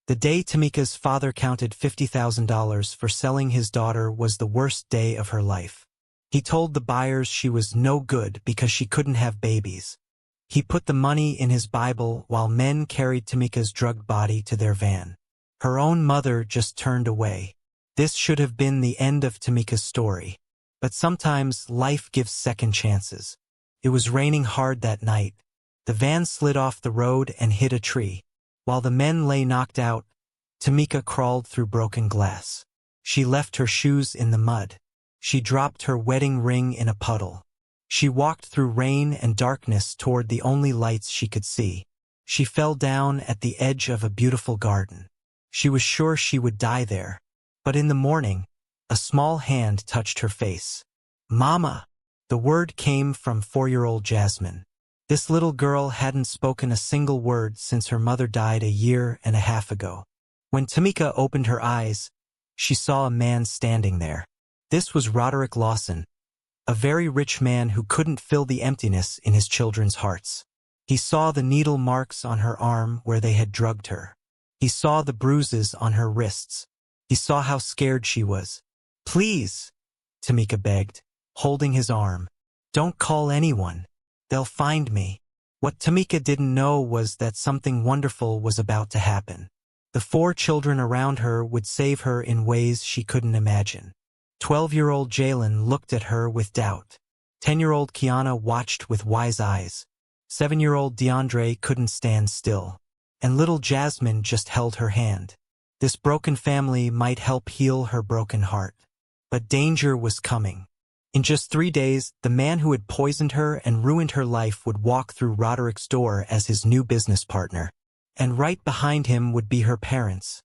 The day Tamika's father counted $50,000 for selling his daughter was the worst day of her life. He told the buyers she was no good because she couldn't have babies. He put the money in his Bible while men carried Tamika's drugged body to their van. Her own mother just turned away. This should have been the end of Tamika's story. But sometimes life gives second chances. It was raining hard that night. The van slid off the road and hit a tree. While the men lay knocked out, Tamika crawled through broken glass. She left her shoes in the mud. She dropped her wedding ring in a puddle. She walked through rain and darkness toward the only lights she could see. She fell down at the edge of a beautiful garden. She was sure she would die there. But in the morning, a small hand touched her face. "Mama!" The word came from 4-year-old Jasmine. This little girl hadn't spoken a single word since her mother died a year and a half ago. When Tamika opened her eyes, she saw a man standing there. This was Roderick Lawson, a very rich man who couldn't fill the emptiness in his children's hearts. He saw the needle marks on her arm where they had drugged her. He saw the bruises on her wrists. He saw how scared she was. "Please," Tamika begged, holding his arm. "Don't call anyone. They'll find me." What Tamika didn't know was that something wonderful was about to happen. The 4 children around her would save her in ways she couldn't imagine. 12-year-old Jalen looked at her with doubt. 10-year-old Kiana watched with wise eyes. 7-year-old DeAndre couldn't stand still. And little Jasmine just held her hand. This broken family might help heal her broken heart. But danger was coming. In just 3 days, the man who had poisoned her and ruined her life would walk through Roderick's door as his new business partner. And right behind him would be her parents,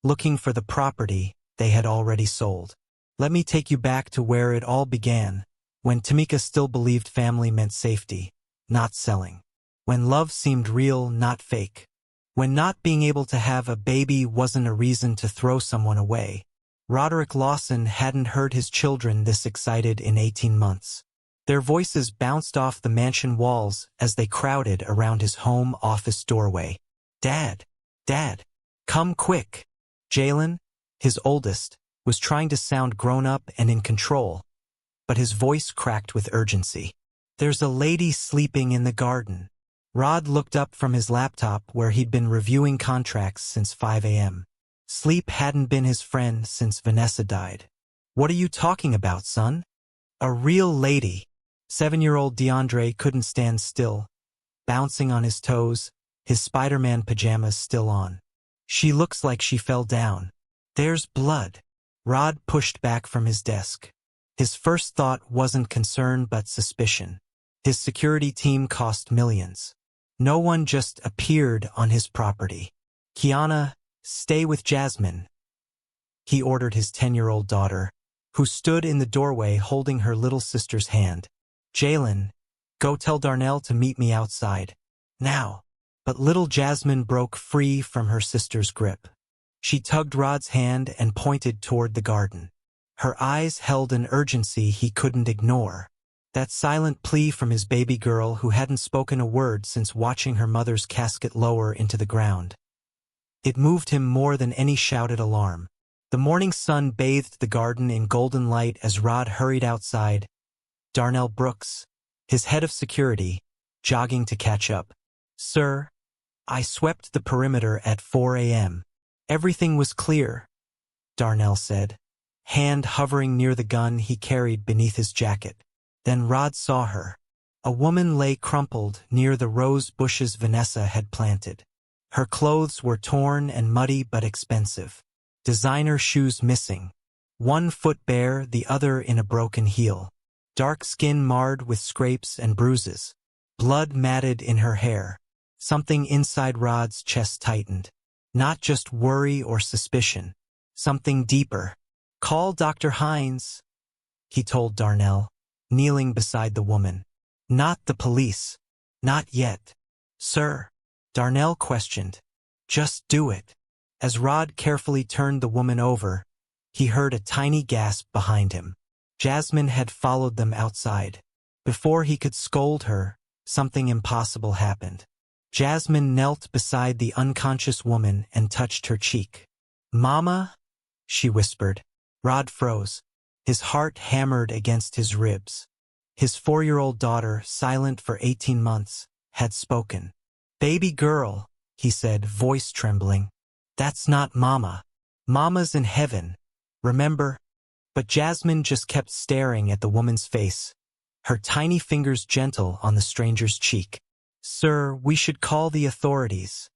looking for the property they had already sold. Let me take you back to where it all began, when Tamika still believed family meant safety, not selling. When love seemed real, not fake. When not being able to have a baby wasn't a reason to throw someone away. Roderick Lawson hadn't heard his children this excited in 18 months. Their voices bounced off the mansion walls as they crowded around his home office doorway. "Dad! Dad! Come quick!" Jalen, his oldest, was trying to sound grown-up and in control, but his voice cracked with urgency. "There's a lady sleeping in the garden." Rod looked up from his laptop where he'd been reviewing contracts since 5 a.m. Sleep hadn't been his friend since Vanessa died. "What are you talking about, son?" "A real lady." 7-year-old DeAndre couldn't stand still, bouncing on his toes, his Spider-Man pajamas still on. "She looks like she fell down. There's blood." Rod pushed back from his desk. His first thought wasn't concern but suspicion. His security team cost millions. No one just appeared on his property. "Kiana, stay with Jasmine," he ordered his 10-year-old daughter, who stood in the doorway holding her little sister's hand. "Jalen, go tell Darnell to meet me outside. Now." But little Jasmine broke free from her sister's grip. She tugged Rod's hand and pointed toward the garden. Her eyes held an urgency he couldn't ignore. That silent plea from his baby girl who hadn't spoken a word since watching her mother's casket lower into the ground. It moved him more than any shouted alarm. The morning sun bathed the garden in golden light as Rod hurried outside. Darnell Brooks, his head of security, jogging to catch up. "Sir, I swept the perimeter at 4 a.m. Everything was clear," Darnell said, hand hovering near the gun he carried beneath his jacket. Then Rod saw her. A woman lay crumpled near the rose bushes Vanessa had planted. Her clothes were torn and muddy but expensive. Designer shoes missing. One foot bare, the other in a broken heel. Dark skin marred with scrapes and bruises. Blood matted in her hair. Something inside Rod's chest tightened. Not just worry or suspicion. Something deeper. "Call Dr. Hines," he told Darnell, kneeling beside the woman. "Not the police. Not yet." "Sir?" Darnell questioned. "Just do it." As Rod carefully turned the woman over, he heard a tiny gasp behind him. Jasmine had followed them outside. Before he could scold her, something impossible happened. Jasmine knelt beside the unconscious woman and touched her cheek. "Mama?" she whispered. Rod froze. His heart hammered against his ribs. His 4-year-old daughter, silent for 18 months, had spoken. "Baby girl," he said, voice trembling. "That's not Mama. Mama's in heaven. Remember?" But Jasmine just kept staring at the woman's face, her tiny fingers gentle on the stranger's cheek. "Sir, we should call the authorities,"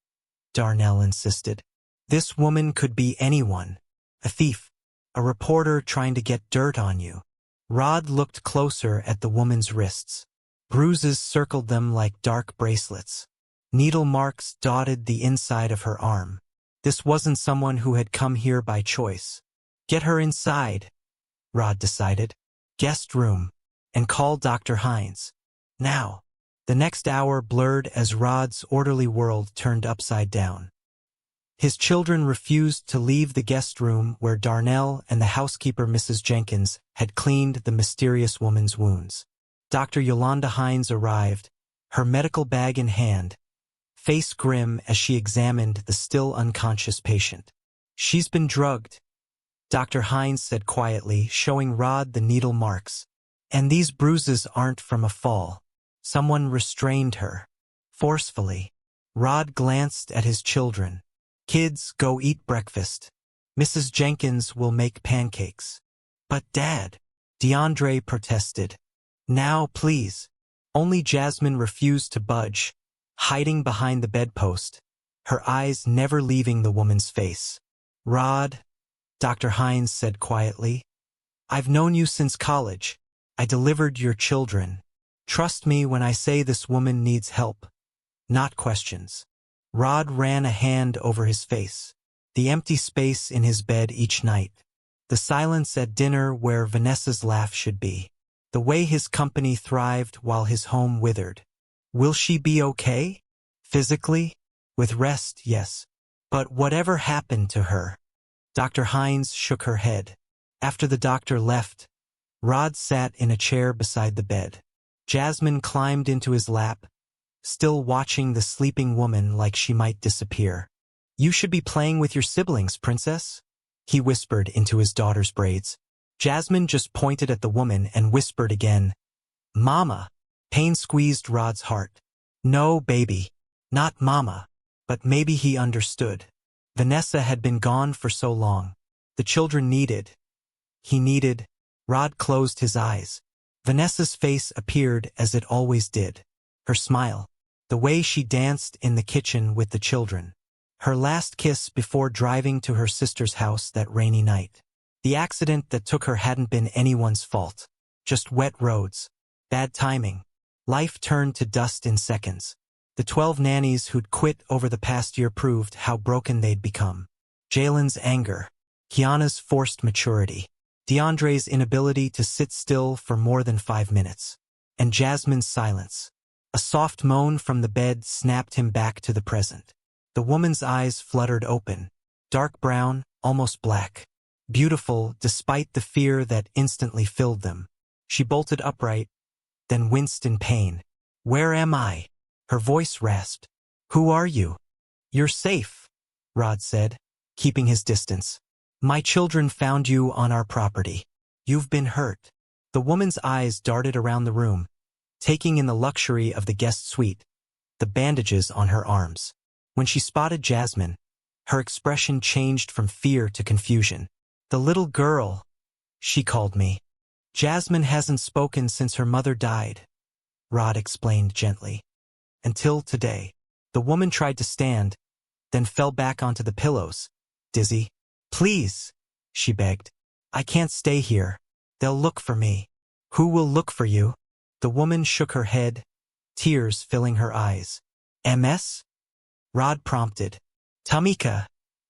Darnell insisted. "This woman could be anyone. A thief, a reporter trying to get dirt on you." Rod looked closer at the woman's wrists. Bruises circled them like dark bracelets. Needle marks dotted the inside of her arm. This wasn't someone who had come here by choice. "Get her inside," Rod decided. "Guest room. And call Dr. Hines. Now." The next hour blurred as Rod's orderly world turned upside down. His children refused to leave the guest room where Darnell and the housekeeper Mrs. Jenkins had cleaned the mysterious woman's wounds. Dr. Yolanda Hines arrived, her medical bag in hand, face grim as she examined the still unconscious patient. "She's been drugged," Dr. Hines said quietly, showing Rod the needle marks. "And these bruises aren't from a fall. Someone restrained her. Forcefully." Rod glanced at his children. "Kids, go eat breakfast. Mrs. Jenkins will make pancakes." "But Dad," DeAndre protested. "Now, please." Only Jasmine refused to budge, hiding behind the bedpost, her eyes never leaving the woman's face. "Rod," Dr. Hines said quietly, "I've known you since college. I delivered your children. Trust me when I say this woman needs help, not questions." Rod ran a hand over his face, the empty space in his bed each night, the silence at dinner where Vanessa's laugh should be, the way his company thrived while his home withered. Will she be okay? Physically? With rest, yes. But whatever happened to her? Dr. Hines shook her head. After the doctor left, Rod sat in a chair beside the bed. Jasmine climbed into his lap, still watching the sleeping woman like she might disappear. "You should be playing with your siblings, princess," he whispered into his daughter's braids. Jasmine just pointed at the woman and whispered again, "Mama." Pain squeezed Rod's heart. "No, baby. Not Mama." But maybe he understood. Vanessa had been gone for so long. The children needed. He needed. Rod closed his eyes. Vanessa's face appeared as it always did. Her smile. The way she danced in the kitchen with the children. Her last kiss before driving to her sister's house that rainy night. The accident that took her hadn't been anyone's fault. Just wet roads. Bad timing. Life turned to dust in seconds. The 12 nannies who'd quit over the past year proved how broken they'd become. Jalen's anger. Kiana's forced maturity. DeAndre's inability to sit still for more than 5 minutes. And Jasmine's silence. A soft moan from the bed snapped him back to the present. The woman's eyes fluttered open. Dark brown, almost black. Beautiful despite the fear that instantly filled them. She bolted upright, then winced in pain. "Where am I?" Her voice rasped. "Who are you?" "You're safe," Rod said, keeping his distance. "My children found you on our property. You've been hurt." The woman's eyes darted around the room, taking in the luxury of the guest suite, the bandages on her arms. When she spotted Jasmine, her expression changed from fear to confusion. "The little girl," she called me. "Jasmine hasn't spoken since her mother died," Rod explained gently. "Until today." The woman tried to stand, then fell back onto the pillows, dizzy. "Please," she begged. "I can't stay here. They'll look for me." "Who will look for you?" The woman shook her head, tears filling her eyes. "MS?" Rod prompted. "Tamika,"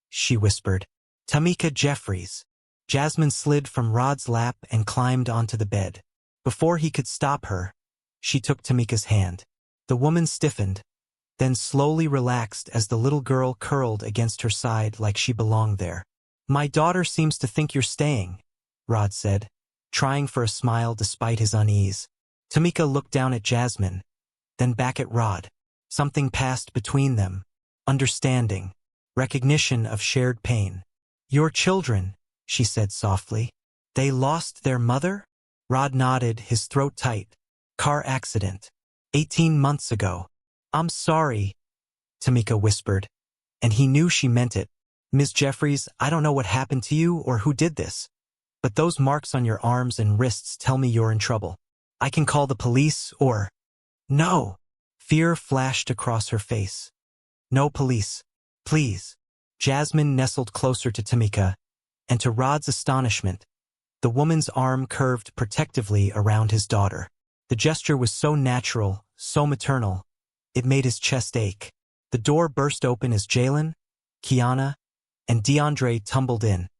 she whispered. "Tamika Jeffries." Jasmine slid from Rod's lap and climbed onto the bed. Before he could stop her, she took Tamika's hand. The woman stiffened, then slowly relaxed as the little girl curled against her side like she belonged there. "My daughter seems to think you're staying," Rod said, trying for a smile despite his unease. Tamika looked down at Jasmine, then back at Rod. Something passed between them. Understanding. Recognition of shared pain. "Your children," she said softly. "They lost their mother?" Rod nodded, his throat tight. "Car accident. 18 months ago." "I'm sorry," Tamika whispered, and he knew she meant it. "Ms. Jeffries, I don't know what happened to you or who did this, but those marks on your arms and wrists tell me you're in trouble. I can call the police or—" "No!" Fear flashed across her face. "No police. Please." Jasmine nestled closer to Tamika, and to Rod's astonishment, the woman's arm curved protectively around his daughter. The gesture was so natural, so maternal, it made his chest ache. The door burst open as Jalen, Kiana, and DeAndre tumbled in,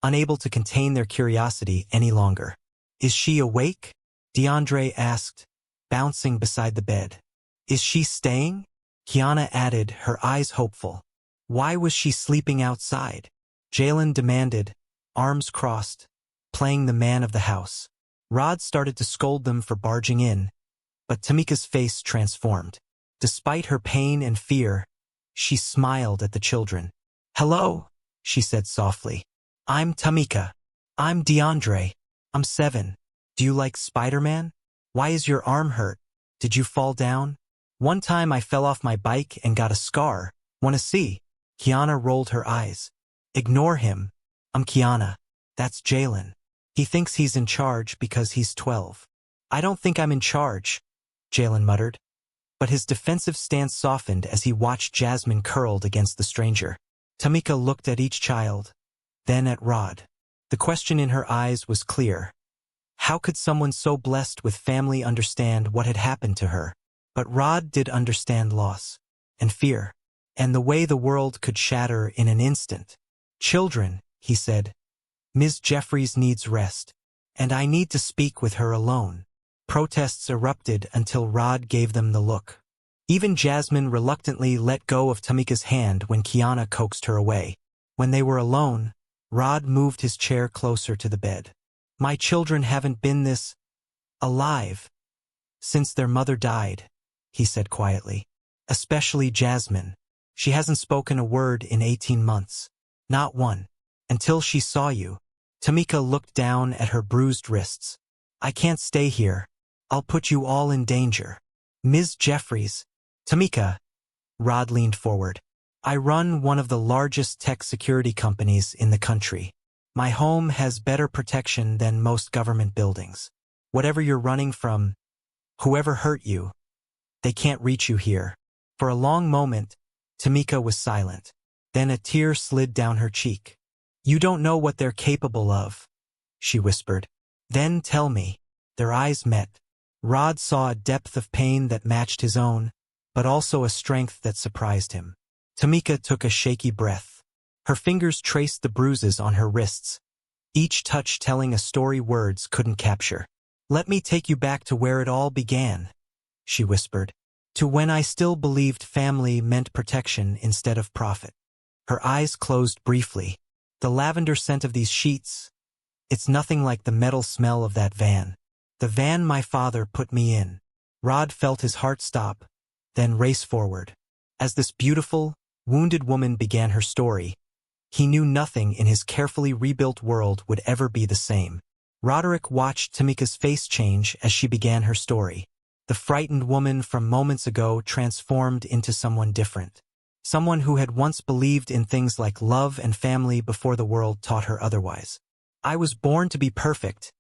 unable to contain their curiosity any longer. "Is she awake?" DeAndre asked, bouncing beside the bed. "Is she staying?" Kiana added, her eyes hopeful. "Why was she sleeping outside?" Jalen demanded, arms crossed, playing the man of the house. Rod started to scold them for barging in, but Tamika's face transformed. Despite her pain and fear, she smiled at the children. "Hello," she said softly. "I'm Tamika. I'm DeAndre. I'm 7. Do you like Spider-Man? Why is your arm hurt? Did you fall down?" "One time I fell off my bike and got a scar. Wanna see?" Kiana rolled her eyes. "Ignore him. I'm Kiana. That's Jalen. He thinks he's in charge because he's 12. "I don't think I'm in charge," Jalen muttered. But his defensive stance softened as he watched Jasmine curled against the stranger. Tamika looked at each child, then at Rod. The question in her eyes was clear. How could someone so blessed with family understand what had happened to her? But Rod did understand loss and fear, and the way the world could shatter in an instant. "Children," he said, "Ms. Jeffries needs rest, and I need to speak with her alone." Protests erupted until Rod gave them the look. Even Jasmine reluctantly let go of Tamika's hand when Kiana coaxed her away. When they were alone, Rod moved his chair closer to the bed. "My children haven't been this alive since their mother died," he said quietly. "Especially Jasmine. She hasn't spoken a word in 18 months. Not one. Until she saw you." Tamika looked down at her bruised wrists. "I can't stay here. I'll put you all in danger." "Ms. Jeffries." "Tamika." Rod leaned forward. "I run one of the largest tech security companies in the country. My home has better protection than most government buildings. Whatever you're running from, whoever hurt you, they can't reach you here." For a long moment, Tamika was silent. Then a tear slid down her cheek. "You don't know what they're capable of," she whispered. "Then tell me." Their eyes met. Rod saw a depth of pain that matched his own, but also a strength that surprised him. Tamika took a shaky breath. Her fingers traced the bruises on her wrists, each touch telling a story words couldn't capture. "Let me take you back to where it all began," she whispered. "To when I still believed family meant protection instead of profit." Her eyes closed briefly. "The lavender scent of these sheets, it's nothing like the metal smell of that van. The van my father put me in." Rod felt his heart stop, then race forward. As this beautiful, wounded woman began her story, he knew nothing in his carefully rebuilt world would ever be the same. Roderick watched Tamika's face change as she began her story. The frightened woman from moments ago transformed into someone different. Someone who had once believed in things like love and family before the world taught her otherwise. "I was born to be perfect,"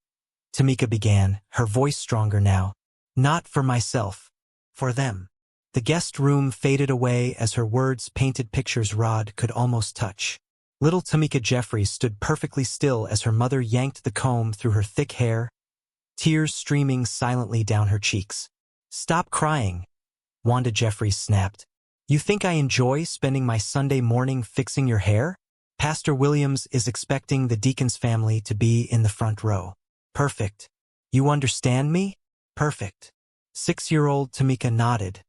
Tamika began, her voice stronger now. "Not for myself. For them." The guest room faded away as her words painted pictures Rod could almost touch. Little Tamika Jeffries stood perfectly still as her mother yanked the comb through her thick hair, tears streaming silently down her cheeks. "Stop crying," Wanda Jeffries snapped. "You think I enjoy spending my Sunday morning fixing your hair? Pastor Williams is expecting the deacon's family to be in the front row." "Perfect. You understand me?" "Perfect." 6-year-old Tamika nodded,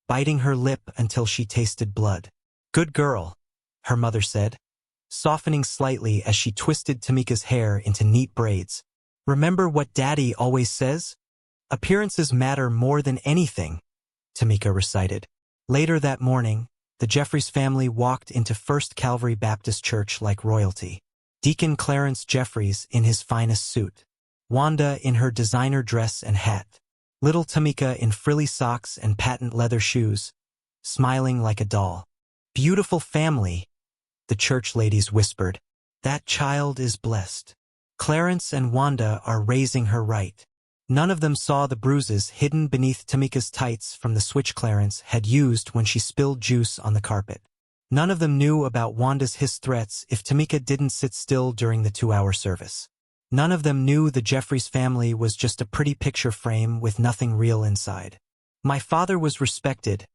biting her lip until she tasted blood. "Good girl," her mother said, softening slightly as she twisted Tamika's hair into neat braids. "Remember what Daddy always says? Appearances matter more than anything," Tamika recited. Later that morning, the Jeffries family walked into First Calvary Baptist Church like royalty. Deacon Clarence Jeffries in his finest suit. Wanda in her designer dress and hat. Little Tamika in frilly socks and patent leather shoes, smiling like a doll. "Beautiful family," the church ladies whispered. "That child is blessed. Clarence and Wanda are raising her right." None of them saw the bruises hidden beneath Tamika's tights from the switch Clarence had used when she spilled juice on the carpet. None of them knew about Wanda's hissed threats if Tamika didn't sit still during the 2-hour service. None of them knew the Jeffries family was just a pretty picture frame with nothing real inside. "My father was respected,"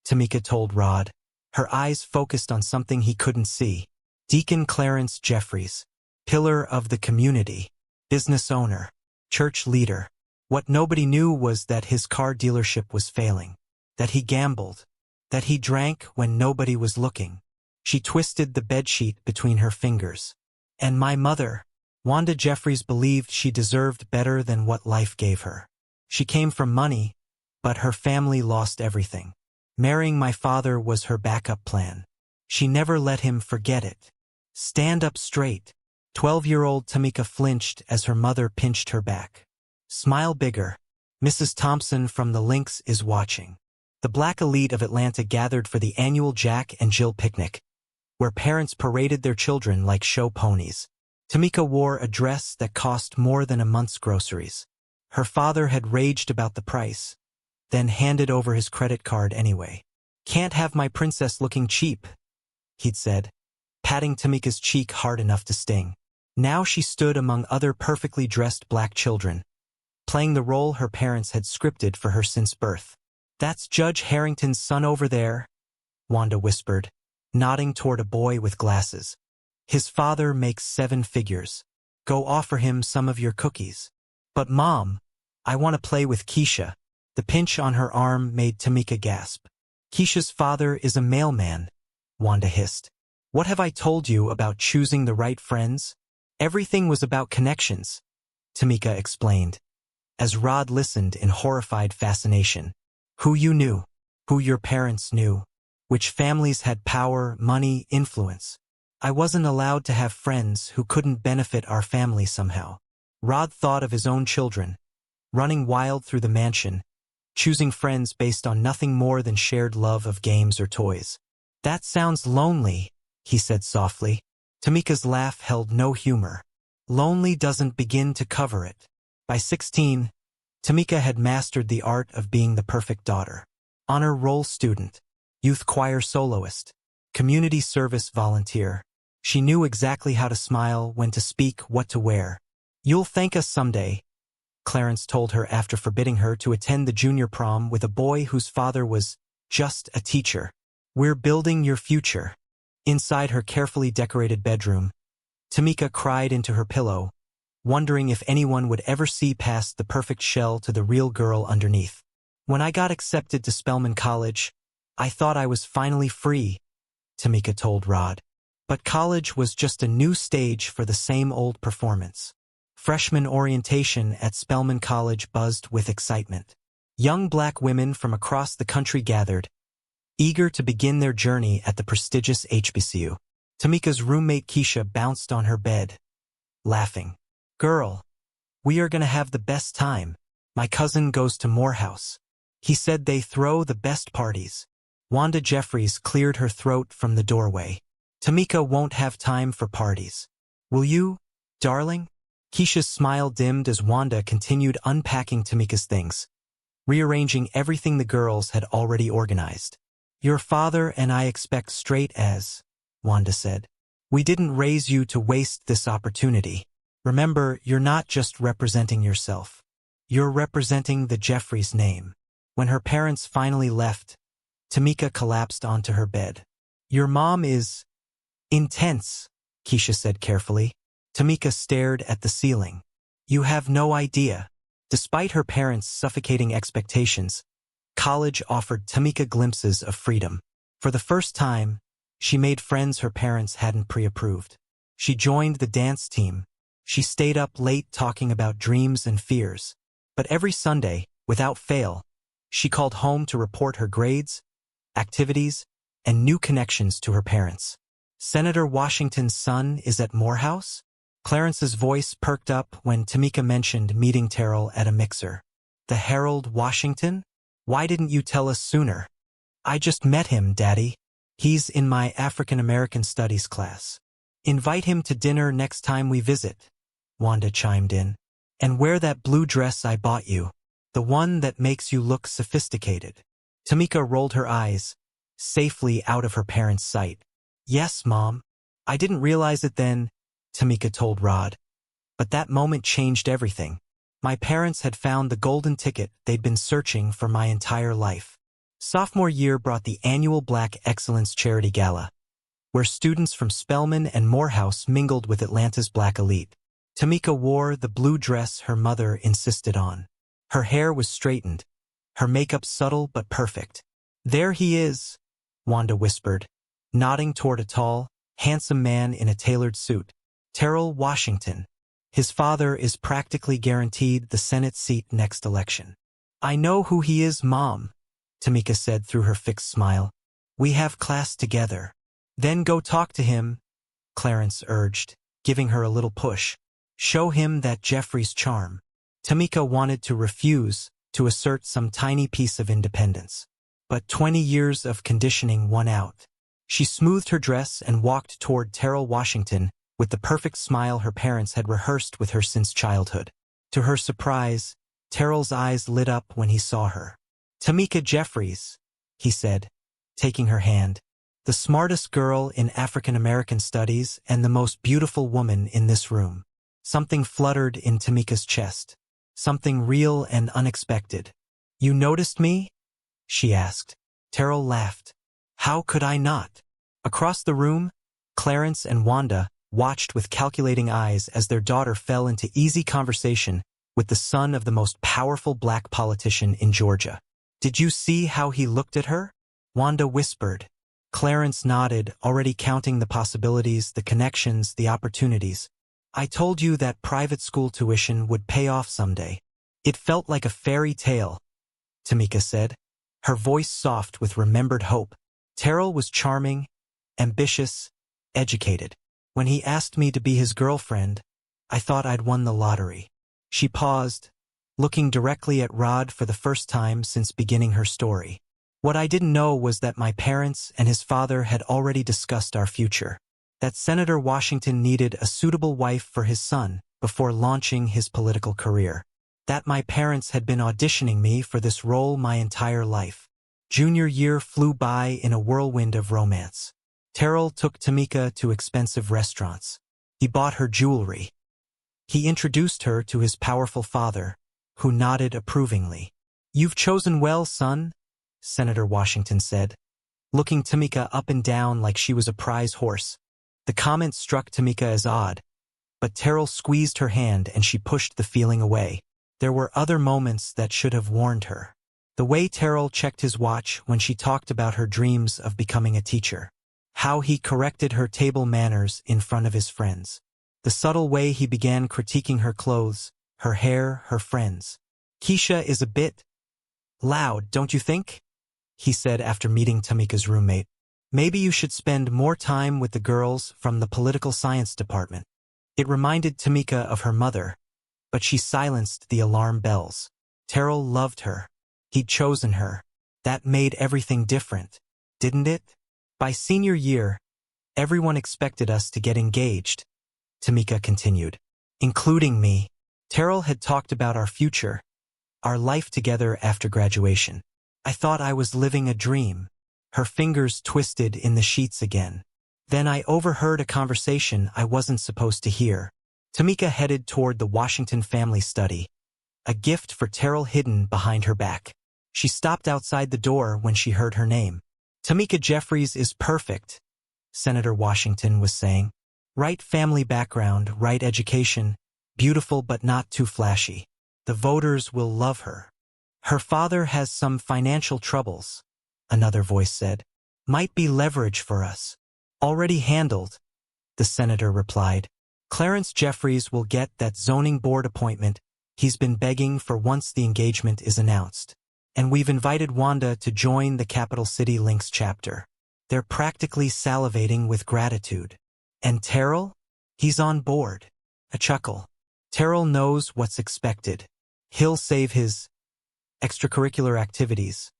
Tamika told Rod, her eyes focused on something he couldn't see. Deacon Clarence Jeffries, pillar of the community, business owner, church leader. What nobody knew was that his car dealership was failing, that he gambled, that he drank when nobody was looking. She twisted the bedsheet between her fingers. "And my mother," Wanda Jeffries believed she deserved better than what life gave her. She came from money, but her family lost everything. Marrying my father was her backup plan. She never let him forget it. "Stand up straight." 12-year-old Tamika flinched as her mother pinched her back. "Smile bigger. Mrs. Thompson from the Lynx is watching." The black elite of Atlanta gathered for the annual Jack and Jill picnic, where parents paraded their children like show ponies. Tamika wore a dress that cost more than a month's groceries. Her father had raged about the price, then handed over his credit card anyway. "Can't have my princess looking cheap," he'd said, patting Tamika's cheek hard enough to sting. Now she stood among other perfectly dressed black children, playing the role her parents had scripted for her since birth. "That's Judge Harrington's son over there," Wanda whispered, nodding toward a boy with glasses. "His father makes 7 figures. Go offer him some of your cookies." "But Mom, I want to play with Keisha." The pinch on her arm made Tamika gasp. "Keisha's father is a mailman," Wanda hissed. "What have I told you about choosing the right friends?" "Everything was about connections," Tamika explained, as Rod listened in horrified fascination. "Who you knew, who your parents knew, which families had power, money, influence. I wasn't allowed to have friends who couldn't benefit our family somehow." Rod thought of his own children, running wild through the mansion, choosing friends based on nothing more than shared love of games or toys. "That sounds lonely," he said softly. Tamika's laugh held no humor. "Lonely doesn't begin to cover it." By 16, Tamika had mastered the art of being the perfect daughter. Honor roll student, youth choir soloist, community service volunteer. She knew exactly how to smile, when to speak, what to wear. "You'll thank us someday," Clarence told her after forbidding her to attend the junior prom with a boy whose father was just a teacher. "We're building your future." Inside her carefully decorated bedroom, Tamika cried into her pillow, wondering if anyone would ever see past the perfect shell to the real girl underneath. "When I got accepted to Spelman College, I thought I was finally free," Tamika told Rod. But college was just a new stage for the same old performance. Freshman orientation at Spelman College buzzed with excitement. Young black women from across the country gathered, eager to begin their journey at the prestigious HBCU. Tamika's roommate Keisha bounced on her bed, laughing. "Girl, we are gonna have the best time. My cousin goes to Morehouse. He said they throw the best parties." Wanda Jeffries cleared her throat from the doorway. "Tamika won't have time for parties. Will you, darling?" Keisha's smile dimmed as Wanda continued unpacking Tamika's things, rearranging everything the girls had already organized. "Your father and I expect straight A's," Wanda said. "We didn't raise you to waste this opportunity. Remember, you're not just representing yourself. You're representing the Jeffries name." When her parents finally left, Tamika collapsed onto her bed. "Your mom is intense," Keisha said carefully. Tamika stared at the ceiling. "You have no idea." Despite her parents' suffocating expectations, college offered Tamika glimpses of freedom. For the first time, she made friends her parents hadn't pre-approved. She joined the dance team. She stayed up late talking about dreams and fears. But every Sunday, without fail, she called home to report her grades, activities, and new connections to her parents. Senator Washington's son is at Morehouse? Clarence's voice perked up when Tamika mentioned meeting Terrell at a mixer. The Harold Washington? Why didn't you tell us sooner? I just met him, Daddy. He's in my African American Studies class. Invite him to dinner next time we visit, Wanda chimed in. And wear that blue dress I bought you, the one that makes you look sophisticated. Tamika rolled her eyes, safely out of her parents' sight. Yes, Mom. I didn't realize it then, Tamika told Rod. But that moment changed everything. My parents had found the golden ticket they'd been searching for my entire life. Sophomore year brought the annual Black Excellence Charity Gala, where students from Spelman and Morehouse mingled with Atlanta's Black elite. Tamika wore the blue dress her mother insisted on. Her hair was straightened, her makeup subtle but perfect. There he is, Wanda whispered, nodding toward a tall, handsome man in a tailored suit. Terrell Washington. His father is practically guaranteed the Senate seat next election. I know who he is, Mom, Tamika said through her fixed smile. We have class together. Then go talk to him, Clarence urged, giving her a little push. Show him that Jeffrey's charm. Tamika wanted to refuse, to assert some tiny piece of independence. But 20 years of conditioning won out. She smoothed her dress and walked toward Terrell Washington with the perfect smile her parents had rehearsed with her since childhood. To her surprise, Terrell's eyes lit up when he saw her. Tamika Jeffries, he said, taking her hand. The smartest girl in African American studies and the most beautiful woman in this room. Something fluttered in Tamika's chest. Something real and unexpected. You noticed me? She asked. Terrell laughed. How could I not? Across the room, Clarence and Wanda watched with calculating eyes as their daughter fell into easy conversation with the son of the most powerful Black politician in Georgia. Did you see how he looked at her? Wanda whispered. Clarence nodded, already counting the possibilities, the connections, the opportunities. I told you that private school tuition would pay off someday. It felt like a fairy tale, Tamika said, her voice soft with remembered hope. Terrell was charming, ambitious, educated. When he asked me to be his girlfriend, I thought I'd won the lottery. She paused, looking directly at Rod for the first time since beginning her story. What I didn't know was that my parents and his father had already discussed our future. That Senator Washington needed a suitable wife for his son before launching his political career. That my parents had been auditioning me for this role my entire life. Junior year flew by in a whirlwind of romance. Terrell took Tamika to expensive restaurants. He bought her jewelry. He introduced her to his powerful father, who nodded approvingly. You've chosen well, son, Senator Washington said, looking Tamika up and down like she was a prize horse. The comment struck Tamika as odd, but Terrell squeezed her hand and she pushed the feeling away. There were other moments that should have warned her. The way Terrell checked his watch when she talked about her dreams of becoming a teacher. How he corrected her table manners in front of his friends. The subtle way he began critiquing her clothes, her hair, her friends. Keisha is a bit loud, don't you think? He said after meeting Tamika's roommate. Maybe you should spend more time with the girls from the political science department. It reminded Tamika of her mother, but she silenced the alarm bells. Terrell loved her. He'd chosen her. That made everything different, didn't it? By senior year, everyone expected us to get engaged, Tamika continued. Including me. Terrell had talked about our future, our life together after graduation. I thought I was living a dream. Her fingers twisted in the sheets again. Then I overheard a conversation I wasn't supposed to hear. Tamika headed toward the Washington family study, a gift for Terrell hidden behind her back. She stopped outside the door when she heard her name. Tamika Jeffries is perfect, Senator Washington was saying. Right family background, right education, beautiful but not too flashy. The voters will love her. Her father has some financial troubles, another voice said. Might be leverage for us. Already handled, the senator replied. Clarence Jeffries will get that zoning board appointment he's been begging for once the engagement is announced. And we've invited Wanda to join the Capital City Links chapter. They're practically salivating with gratitude. And Terrell? He's on board. A chuckle. Terrell knows what's expected. He'll save his extracurricular activities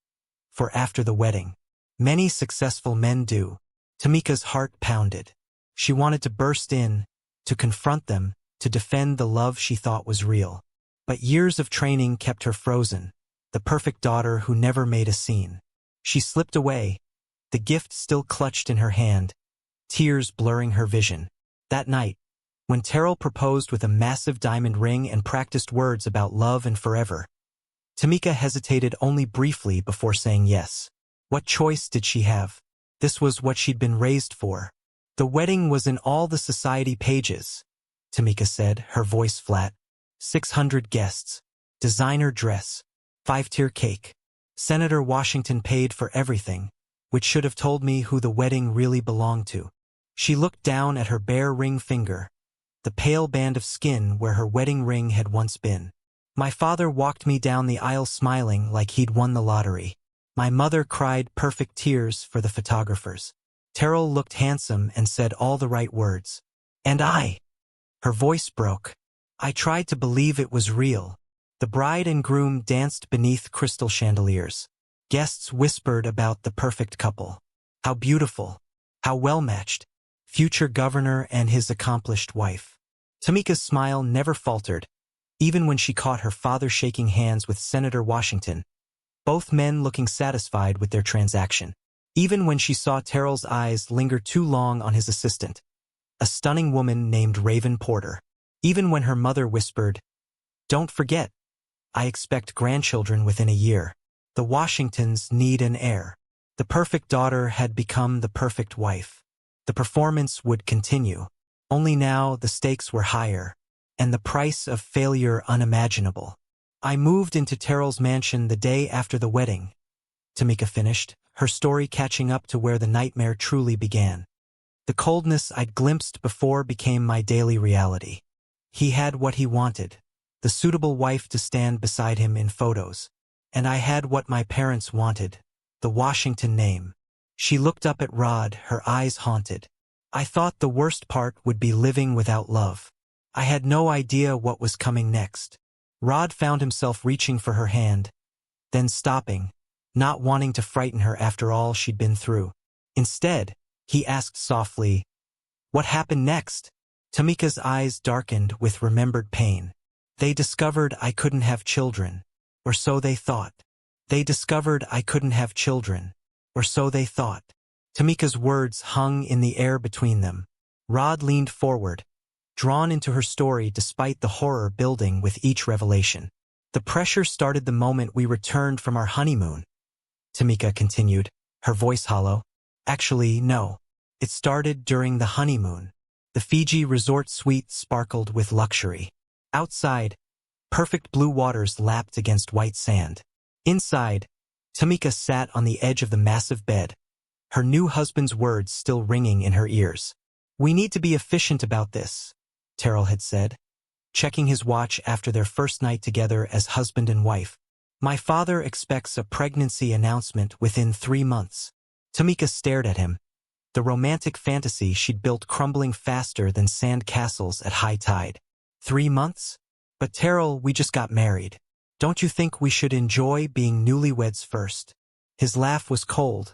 for after the wedding. Many successful men do. Tamika's heart pounded. She wanted to burst in, to confront them, to defend the love she thought was real. But years of training kept her frozen, the perfect daughter who never made a scene. She slipped away, the gift still clutched in her hand, tears blurring her vision. That night, when Terrell proposed with a massive diamond ring and practiced words about love and forever, Tamika hesitated only briefly before saying yes. What choice did she have? This was what she'd been raised for. The wedding was in all the society pages, Tamika said, her voice flat. 600 guests, designer dress, 5-tier cake. Senator Washington paid for everything, which should have told me who the wedding really belonged to. She looked down at her bare ring finger, the pale band of skin where her wedding ring had once been. My father walked me down the aisle smiling like he'd won the lottery. My mother cried perfect tears for the photographers. Terrell looked handsome and said all the right words. And I. Her voice broke. I tried to believe it was real. The bride and groom danced beneath crystal chandeliers. Guests whispered about the perfect couple. How beautiful. How well-matched. Future governor and his accomplished wife. Tamika's smile never faltered, even when she caught her father shaking hands with Senator Washington, both men looking satisfied with their transaction. Even when she saw Terrell's eyes linger too long on his assistant, a stunning woman named Raven Porter. Even when her mother whispered, "Don't forget, I expect grandchildren within a year. The Washingtons need an heir." The perfect daughter had become the perfect wife. The performance would continue. Only now the stakes were higher, and the price of failure unimaginable. I moved into Terrell's mansion the day after the wedding, Tamika finished, her story catching up to where the nightmare truly began. The coldness I'd glimpsed before became my daily reality. He had what he wanted, the suitable wife to stand beside him in photos. And I had what my parents wanted, the Washington name. She looked up at Rod, her eyes haunted. I thought the worst part would be living without love. I had no idea what was coming next. Rod found himself reaching for her hand, then stopping, not wanting to frighten her after all she'd been through. Instead, he asked softly, "What happened next?" Tamika's eyes darkened with remembered pain. They discovered I couldn't have children, or so they thought. They discovered I couldn't have children, or so they thought. Tamika's words hung in the air between them. Rod leaned forward, drawn into her story despite the horror building with each revelation. The pressure started the moment we returned from our honeymoon, Tamika continued, her voice hollow. Actually, no. It started during the honeymoon. The Fiji resort suite sparkled with luxury. Outside, perfect blue waters lapped against white sand. Inside, Tamika sat on the edge of the massive bed, her new husband's words still ringing in her ears. "We need to be efficient about this," Terrell had said, checking his watch after their first night together as husband and wife. "My father expects a pregnancy announcement within 3 months." Tamika stared at him, the romantic fantasy she'd built crumbling faster than sand castles at high tide. 3 months? But Terrell, we just got married. Don't you think we should enjoy being newlyweds first? His laugh was cold,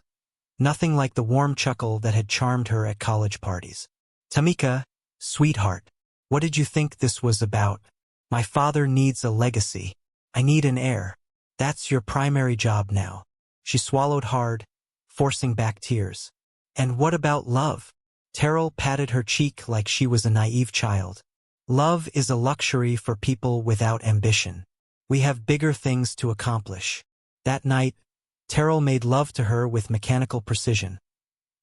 nothing like the warm chuckle that had charmed her at college parties. "Tamika, sweetheart, what did you think this was about? My father needs a legacy. I need an heir. That's your primary job now." She swallowed hard, forcing back tears. "And what about love?" Terrell patted her cheek like she was a naive child. "Love is a luxury for people without ambition. We have bigger things to accomplish." That night, Terrell made love to her with mechanical precision,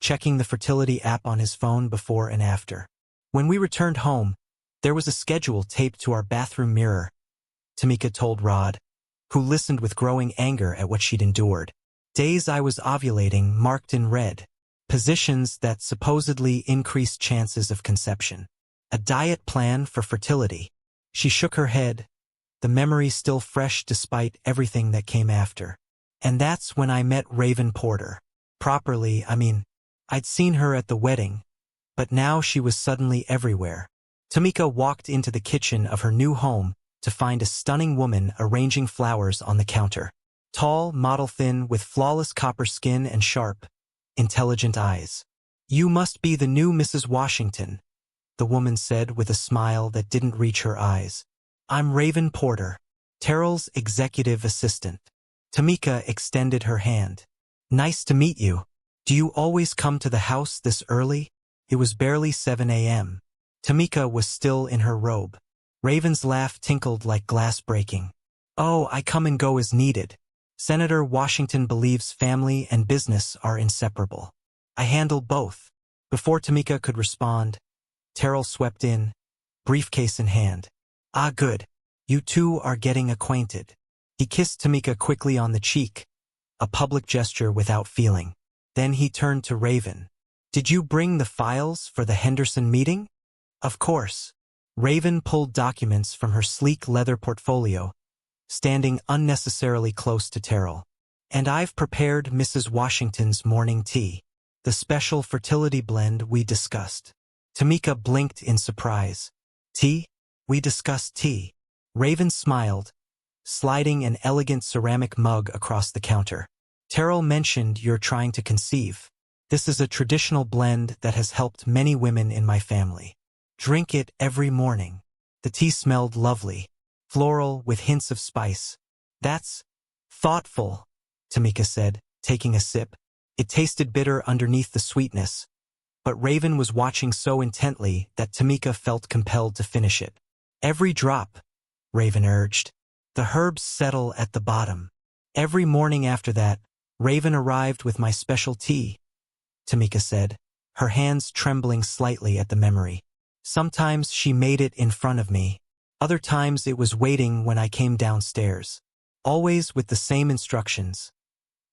checking the fertility app on his phone before and after. When we returned home, there was a schedule taped to our bathroom mirror, Tamika told Rod, who listened with growing anger at what she'd endured. Days I was ovulating marked in red, positions that supposedly increased chances of conception. A diet plan for fertility. She shook her head, the memory still fresh despite everything that came after. And that's when I met Raven Porter. Properly, I'd seen her at the wedding, but now she was suddenly everywhere. Tamika walked into the kitchen of her new home to find a stunning woman arranging flowers on the counter. Tall, model-thin, with flawless copper skin and sharp, intelligent eyes. "You must be the new Mrs. Washington," the woman said with a smile that didn't reach her eyes. "I'm Raven Porter, Terrell's executive assistant." Tamika extended her hand. "Nice to meet you. Do you always come to the house this early?" It was barely 7 a.m. Tamika was still in her robe. Raven's laugh tinkled like glass breaking. "Oh, I come and go as needed. Senator Washington believes family and business are inseparable. I handle both." Before Tamika could respond, Terrell swept in, briefcase in hand. "Ah, good. You two are getting acquainted." He kissed Tamika quickly on the cheek, a public gesture without feeling. Then he turned to Raven. "Did you bring the files for the Henderson meeting?" "Of course." Raven pulled documents from her sleek leather portfolio, standing unnecessarily close to Terrell. "And I've prepared Mrs. Washington's morning tea, the special fertility blend we discussed." Tamika blinked in surprise. "Tea? We discussed tea." Raven smiled, sliding an elegant ceramic mug across the counter. "Terrell mentioned you're trying to conceive. This is a traditional blend that has helped many women in my family. Drink it every morning." The tea smelled lovely, floral with hints of spice. "That's thoughtful," Tamika said, taking a sip. It tasted bitter underneath the sweetness, but Raven was watching so intently that Tamika felt compelled to finish it. "Every drop," Raven urged. "The herbs settle at the bottom." "Every morning after that, Raven arrived with my special tea," Tamika said, her hands trembling slightly at the memory. "Sometimes she made it in front of me. Other times it was waiting when I came downstairs. Always with the same instructions.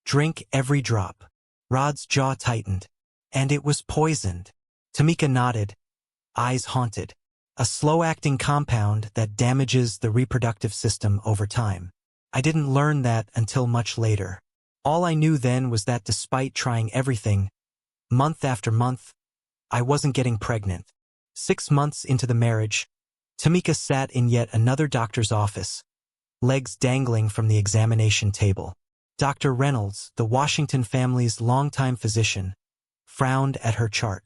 Drink every drop." Rod's jaw tightened. "And it was poisoned." Tamika nodded, eyes haunted. "A slow-acting compound that damages the reproductive system over time. I didn't learn that until much later. All I knew then was that despite trying everything, month after month, I wasn't getting pregnant." 6 months into the marriage, Tamika sat in yet another doctor's office, legs dangling from the examination table. Dr. Reynolds, the Washington family's longtime physician, frowned at her chart.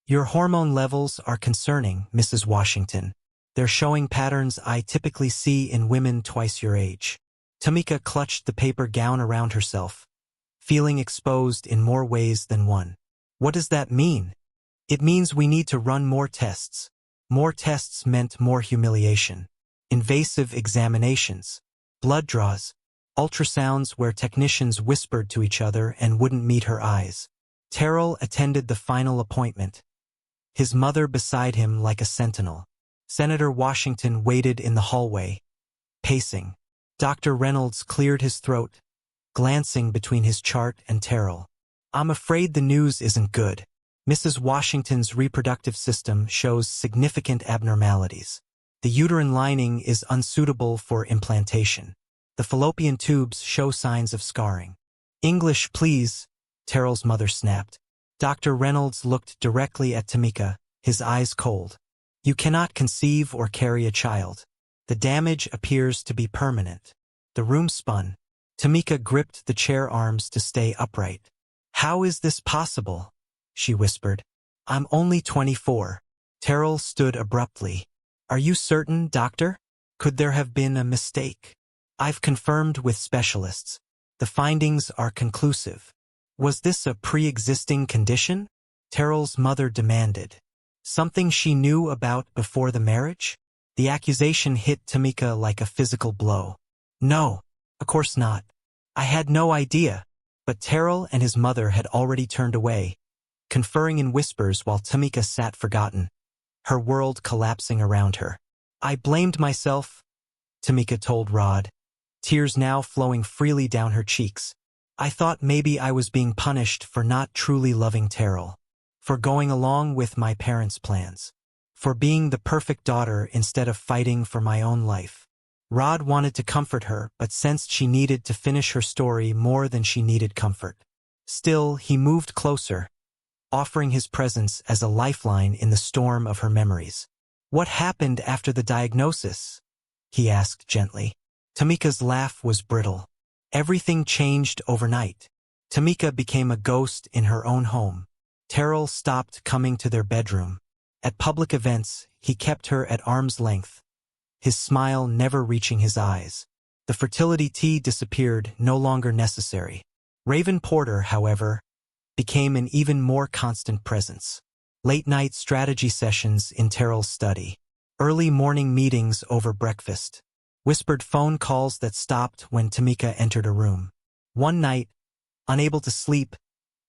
"Your hormone levels are concerning, Mrs. Washington. They're showing patterns I typically see in women twice your age." Tamika clutched the paper gown around herself, feeling exposed in more ways than one. "What does that mean?" "It means we need to run more tests." More tests meant more humiliation. Invasive examinations, blood draws, ultrasounds where technicians whispered to each other and wouldn't meet her eyes. Terrell attended the final appointment, his mother beside him like a sentinel. Senator Washington waited in the hallway, pacing. Dr. Reynolds cleared his throat, glancing between his chart and Terrell. "I'm afraid the news isn't good. Mrs. Washington's reproductive system shows significant abnormalities. The uterine lining is unsuitable for implantation. The fallopian tubes show signs of scarring." "English, please," Terrell's mother snapped. Dr. Reynolds looked directly at Tamika, his eyes cold. "You cannot conceive or carry a child. The damage appears to be permanent." The room spun. Tamika gripped the chair arms to stay upright. "How is this possible?" she whispered. "I'm only 24. Terrell stood abruptly. "Are you certain, doctor? Could there have been a mistake?" "I've confirmed with specialists. The findings are conclusive." "Was this a pre-existing condition?" Terrell's mother demanded. "Something she knew about before the marriage?" The accusation hit Tamika like a physical blow. "No, of course not. I had no idea." But Terrell and his mother had already turned away, conferring in whispers while Tamika sat forgotten, her world collapsing around her. "I blamed myself," Tamika told Rod, tears now flowing freely down her cheeks. "I thought maybe I was being punished for not truly loving Terrell, for going along with my parents' plans, for being the perfect daughter instead of fighting for my own life." Rod wanted to comfort her, but sensed she needed to finish her story more than she needed comfort. Still, he moved closer, offering his presence as a lifeline in the storm of her memories. "What happened after the diagnosis?" he asked gently. Tamika's laugh was brittle. Everything changed overnight. Tamika became a ghost in her own home. Terrell stopped coming to their bedroom. At public events, he kept her at arm's length, his smile never reaching his eyes. The fertility tea disappeared, no longer necessary. Raven Porter, however, became an even more constant presence. Late-night strategy sessions in Terrell's study. Early morning meetings over breakfast. Whispered phone calls that stopped when Tamika entered a room. One night, unable to sleep,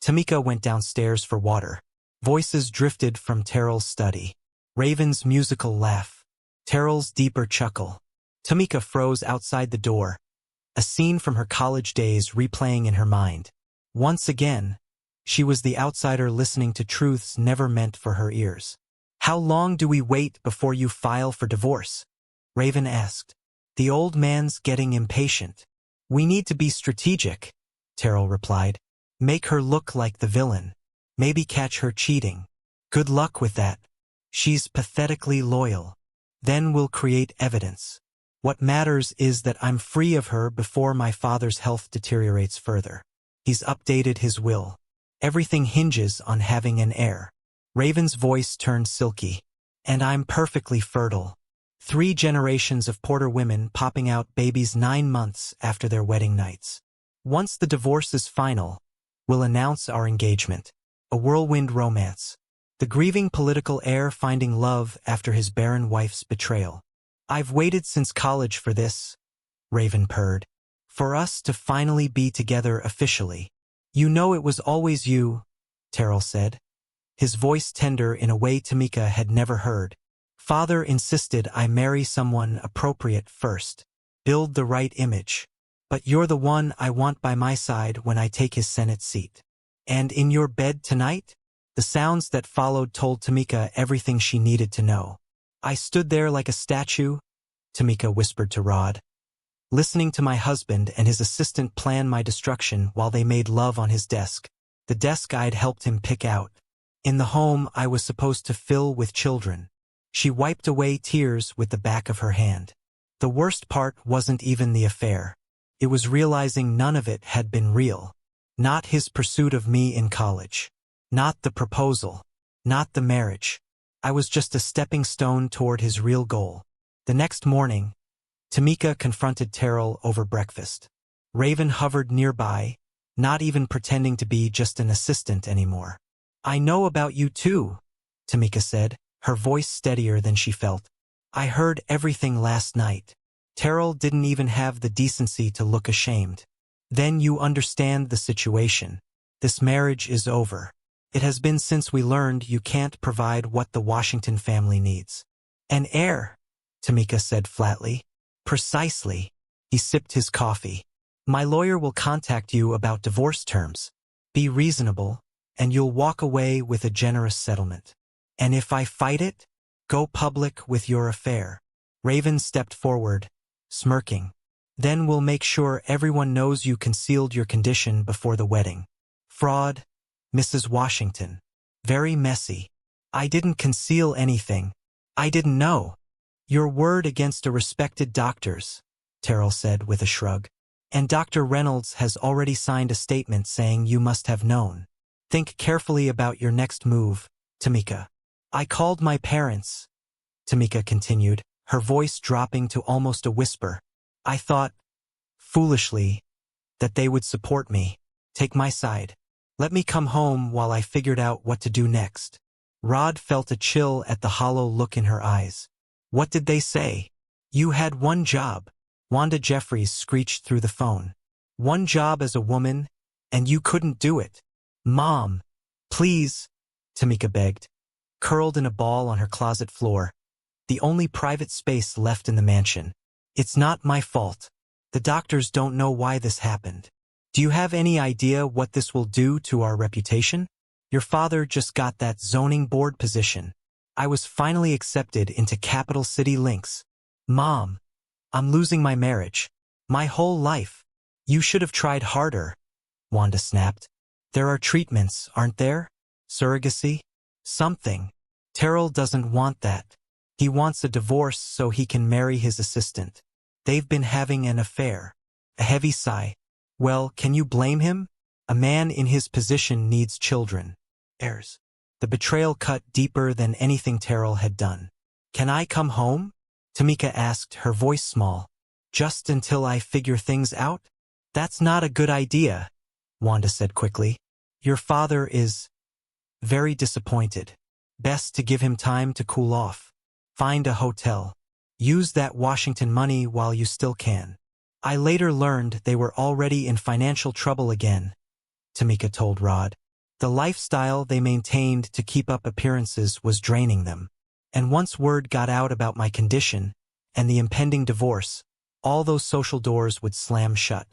Tamika went downstairs for water. Voices drifted from Terrell's study. Raven's musical laugh. Terrell's deeper chuckle. Tamika froze outside the door, a scene from her college days replaying in her mind. Once again, she was the outsider listening to truths never meant for her ears. "How long do we wait before you file for divorce?" Raven asked. "The old man's getting impatient." "We need to be strategic," Terrell replied. "Make her look like the villain. Maybe catch her cheating. Good luck with that. She's pathetically loyal. Then we'll create evidence. What matters is that I'm free of her before my father's health deteriorates further. He's updated his will. Everything hinges on having an heir." Raven's voice turned silky. "And I'm perfectly fertile. 3 generations of Porter women popping out babies 9 months after their wedding nights. Once the divorce is final, we'll announce our engagement. A whirlwind romance. The grieving political heir finding love after his barren wife's betrayal. I've waited since college for this," Raven purred. "For us to finally be together officially." "You know it was always you," Terrell said, his voice tender in a way Tamika had never heard. "Father insisted I marry someone appropriate first. Build the right image. But you're the one I want by my side when I take his Senate seat. And in your bed tonight?" The sounds that followed told Tamika everything she needed to know. "I stood there like a statue," Tamika whispered to Rod, "listening to my husband and his assistant plan my destruction while they made love on his desk. The desk I'd helped him pick out. In the home I was supposed to fill with children." She wiped away tears with the back of her hand. The worst part wasn't even the affair. It was realizing none of it had been real. Not his pursuit of me in college. Not the proposal. Not the marriage. I was just a stepping stone toward his real goal. The next morning, Tamika confronted Terrell over breakfast. Raven hovered nearby, not even pretending to be just an assistant anymore. "I know about you too," Tamika said, her voice steadier than she felt. "I heard everything last night." Terrell didn't even have the decency to look ashamed. "Then you understand the situation. This marriage is over. It has been since we learned you can't provide what the Washington family needs." "An heir," Tamika said flatly. "Precisely." He sipped his coffee. "My lawyer will contact you about divorce terms. Be reasonable, and you'll walk away with a generous settlement. And if I fight it, go public with your affair." Raven stepped forward, smirking. "Then we'll make sure everyone knows you concealed your condition before the wedding. Fraud, Mrs. Washington. Very messy. I didn't conceal anything. I didn't know." "Your word against a respected doctor's," Terrell said with a shrug. "And Dr. Reynolds has already signed a statement saying you must have known. Think carefully about your next move, Tamika." "I called my parents," Tamika continued, her voice dropping to almost a whisper. "I thought, foolishly, that they would support me, take my side. Let me come home while I figured out what to do next." Rod felt a chill at the hollow look in her eyes. "What did they say?" "You had one job," Wanda Jeffries screeched through the phone. "One job as a woman, and you couldn't do it." "Mom, please," Tamika begged, curled in a ball on her closet floor, the only private space left in the mansion. "It's not my fault. The doctors don't know why this happened. Do you have any idea what this will do to our reputation? Your father just got that zoning board position. I was finally accepted into Capital City Links. Mom, I'm losing my marriage. My whole life. You should have tried harder, Wanda snapped. There are treatments, aren't there? Surrogacy? Something. Terrell doesn't want that. He wants a divorce so he can marry his assistant. They've been having an affair. A heavy sigh. Well, can you blame him? A man in his position needs children. Heirs. The betrayal cut deeper than anything Terrell had done. Can I come home? Tamika asked, her voice small. Just until I figure things out? That's not a good idea, Wanda said quickly. Your father is very disappointed. Best to give him time to cool off. Find a hotel. Use that Washington money while you still can. I later learned they were already in financial trouble again, Tamika told Rod. The lifestyle they maintained to keep up appearances was draining them. And once word got out about my condition and the impending divorce, all those social doors would slam shut.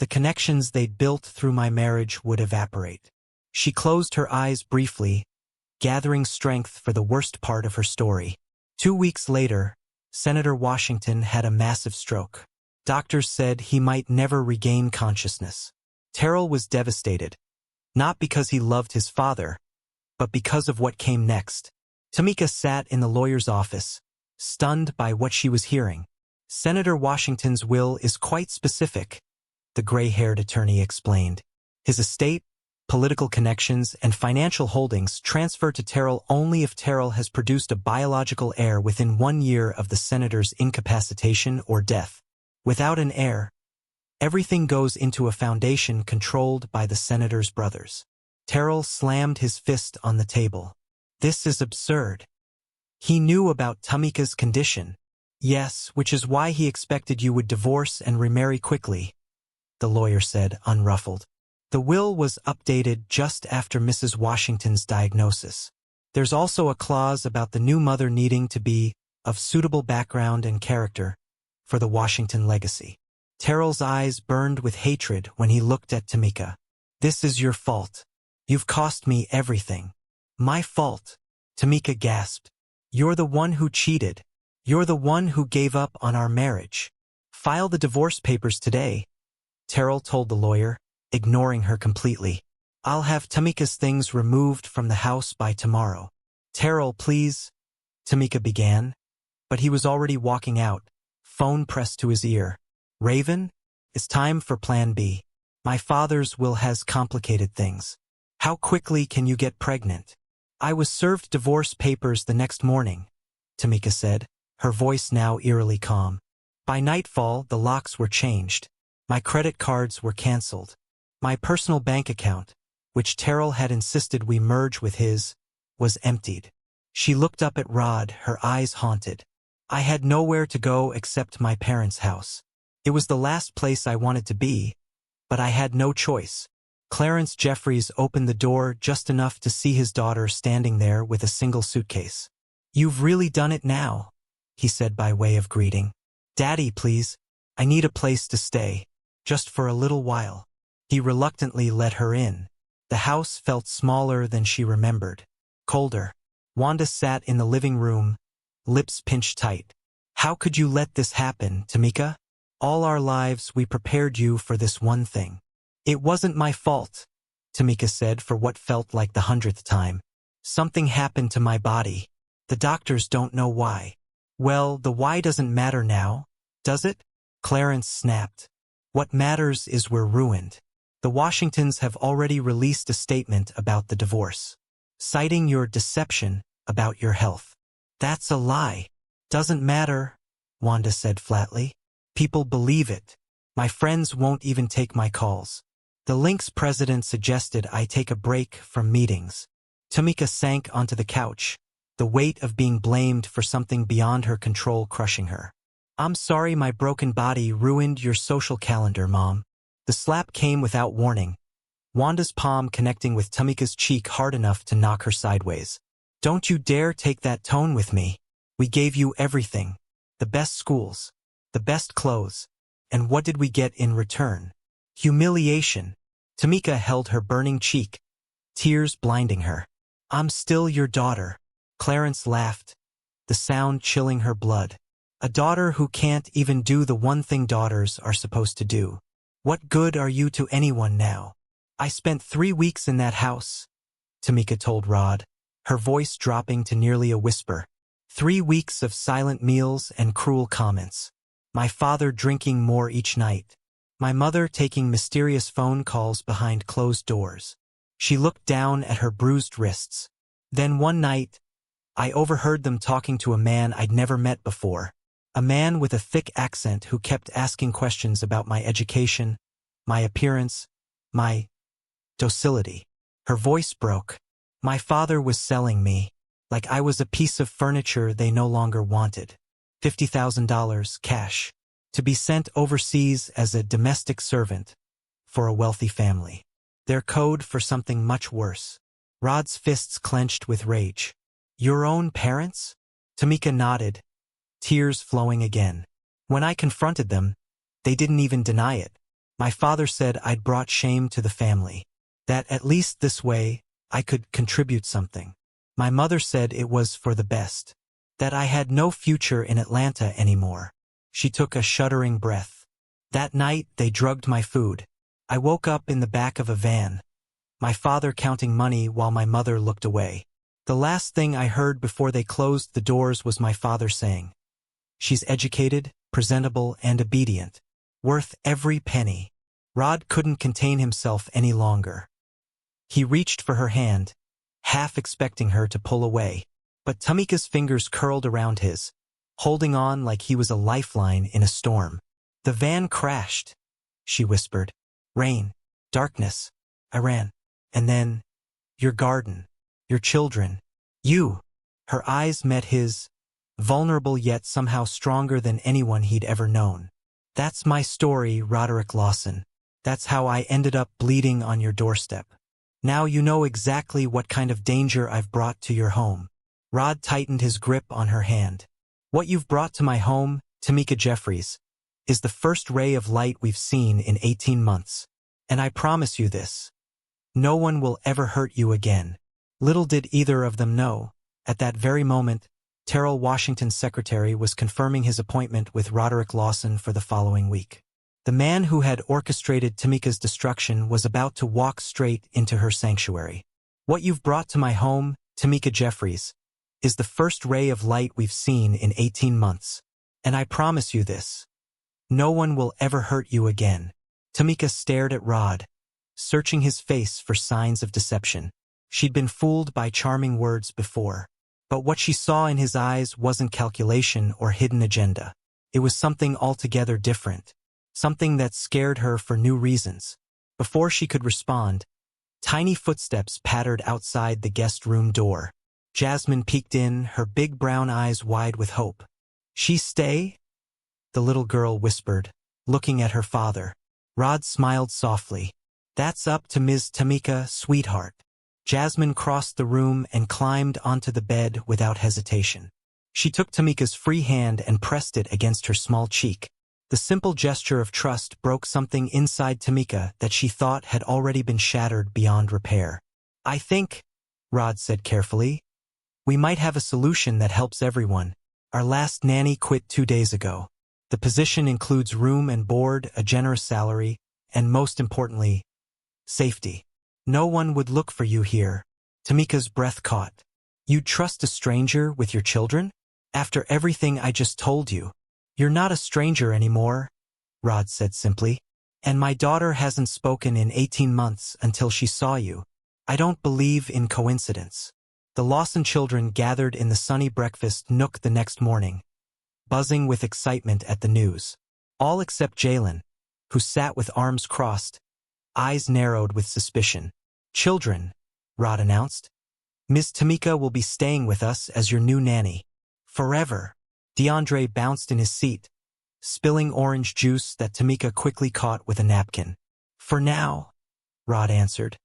The connections they'd built through my marriage would evaporate. She closed her eyes briefly, gathering strength for the worst part of her story. 2 weeks later, Senator Washington had a massive stroke. Doctors said he might never regain consciousness. Terrell was devastated, not because he loved his father, but because of what came next. Tamika sat in the lawyer's office, stunned by what she was hearing. Senator Washington's will is quite specific, the gray-haired attorney explained. His estate, political connections, and financial holdings transfer to Terrell only if Terrell has produced a biological heir within 1 year of the senator's incapacitation or death. Without an heir, everything goes into a foundation controlled by the senator's brothers. Terrell slammed his fist on the table. This is absurd. He knew about Tamika's condition. Yes, which is why he expected you would divorce and remarry quickly, the lawyer said, unruffled. The will was updated just after Mrs. Washington's diagnosis. There's also a clause about the new mother needing to be of suitable background and character for the Washington legacy. Terrell's eyes burned with hatred when he looked at Tamika. This is your fault. You've cost me everything. My fault, Tamika gasped. You're the one who cheated. You're the one who gave up on our marriage. File the divorce papers today, Terrell told the lawyer, ignoring her completely. I'll have Tamika's things removed from the house by tomorrow. Terrell, please, Tamika began, but he was already walking out, phone pressed to his ear. Raven, it's time for Plan B. My father's will has complicated things. How quickly can you get pregnant? I was served divorce papers the next morning, Tamika said, her voice now eerily calm. By nightfall, the locks were changed. My credit cards were canceled. My personal bank account, which Terrell had insisted we merge with his, was emptied. She looked up at Rod, her eyes haunted. I had nowhere to go except my parents' house. It was the last place I wanted to be, but I had no choice. Clarence Jeffries opened the door just enough to see his daughter standing there with a single suitcase. You've really done it now, he said by way of greeting. Daddy, please. I need a place to stay, just for a little while. He reluctantly let her in. The house felt smaller than she remembered. Colder. Wanda sat in the living room, lips pinched tight. How could you let this happen, Tamika? All our lives we prepared you for this one thing. It wasn't my fault, Tamika said for what felt like the 100th time. Something happened to my body. The doctors don't know why. Well, the why doesn't matter now, does it? Clarence snapped. What matters is we're ruined. The Washingtons have already released a statement about the divorce, citing your deception about your health. That's a lie. Doesn't matter, Wanda said flatly. People believe it. My friends won't even take my calls. The Lynx president suggested I take a break from meetings. Tamika sank onto the couch, the weight of being blamed for something beyond her control crushing her. I'm sorry my broken body ruined your social calendar, Mom. The slap came without warning, Wanda's palm connecting with Tamika's cheek hard enough to knock her sideways. Don't you dare take that tone with me. We gave you everything. The best schools, the best clothes. And what did we get in return? Humiliation. Tamika held her burning cheek, tears blinding her. I'm still your daughter. Clarence laughed, the sound chilling her blood. A daughter who can't even do the one thing daughters are supposed to do. What good are you to anyone now? I spent 3 weeks in that house, Tamika told Rod, her voice dropping to nearly a whisper. 3 weeks of silent meals and cruel comments. My father drinking more each night. My mother taking mysterious phone calls behind closed doors. She looked down at her bruised wrists. Then one night, I overheard them talking to a man I'd never met before. A man with a thick accent who kept asking questions about my education, my appearance, my docility. Her voice broke. My father was selling me, like I was a piece of furniture they no longer wanted. $50,000 cash, to be sent overseas as a domestic servant for a wealthy family. Their code for something much worse. Rod's fists clenched with rage. Your own parents? Tamika nodded, tears flowing again. When I confronted them, they didn't even deny it. My father said I'd brought shame to the family, that at least this way I could contribute something. My mother said it was for the best, that I had no future in Atlanta anymore. She took a shuddering breath. That night they drugged my food. I woke up in the back of a van, my father counting money while my mother looked away. The last thing I heard before they closed the doors was my father saying, "She's educated, presentable, and obedient. Worth every penny." Rod couldn't contain himself any longer. He reached for her hand, half expecting her to pull away, but Tamika's fingers curled around his, holding on like he was a lifeline in a storm. The van crashed, she whispered. Rain, darkness. I ran. And then, your garden, your children, you. Her eyes met his, vulnerable yet somehow stronger than anyone he'd ever known. That's my story, Roderick Lawson. That's how I ended up bleeding on your doorstep. Now you know exactly what kind of danger I've brought to your home. Rod tightened his grip on her hand. What you've brought to my home, Tamika Jeffries, is the first ray of light we've seen in 18 months. And I promise you this. No one will ever hurt you again. Little did either of them know, at that very moment, Terrell Washington's secretary was confirming his appointment with Roderick Lawson for the following week. The man who had orchestrated Tamika's destruction was about to walk straight into her sanctuary. What you've brought to my home, Tamika Jeffries, is the first ray of light we've seen in 18 months. And I promise you this. No one will ever hurt you again. Tamika stared at Rod, searching his face for signs of deception. She'd been fooled by charming words before, but what she saw in his eyes wasn't calculation or hidden agenda. It was something altogether different, something that scared her for new reasons. Before she could respond, tiny footsteps pattered outside the guest room door. Jasmine peeked in, her big brown eyes wide with hope. She stay? The little girl whispered, looking at her father. Rod smiled softly. That's up to Ms. Tamika, sweetheart. Jasmine crossed the room and climbed onto the bed without hesitation. She took Tamika's free hand and pressed it against her small cheek. The simple gesture of trust broke something inside Tamika that she thought had already been shattered beyond repair. I think, Rod said carefully, we might have a solution that helps everyone. Our last nanny quit 2 days ago. The position includes room and board, a generous salary, and most importantly, safety. No one would look for you here. Tamika's breath caught. You'd trust a stranger with your children? After everything I just told you. You're not a stranger anymore, Rod said simply. And my daughter hasn't spoken in 18 months until she saw you. I don't believe in coincidence. The Lawson children gathered in the sunny breakfast nook the next morning, buzzing with excitement at the news. All except Jalen, who sat with arms crossed, eyes narrowed with suspicion. Children, Rod announced. Ms. Tamika will be staying with us as your new nanny. Forever. DeAndre bounced in his seat, spilling orange juice that Tamika quickly caught with a napkin. For now, Rod answered,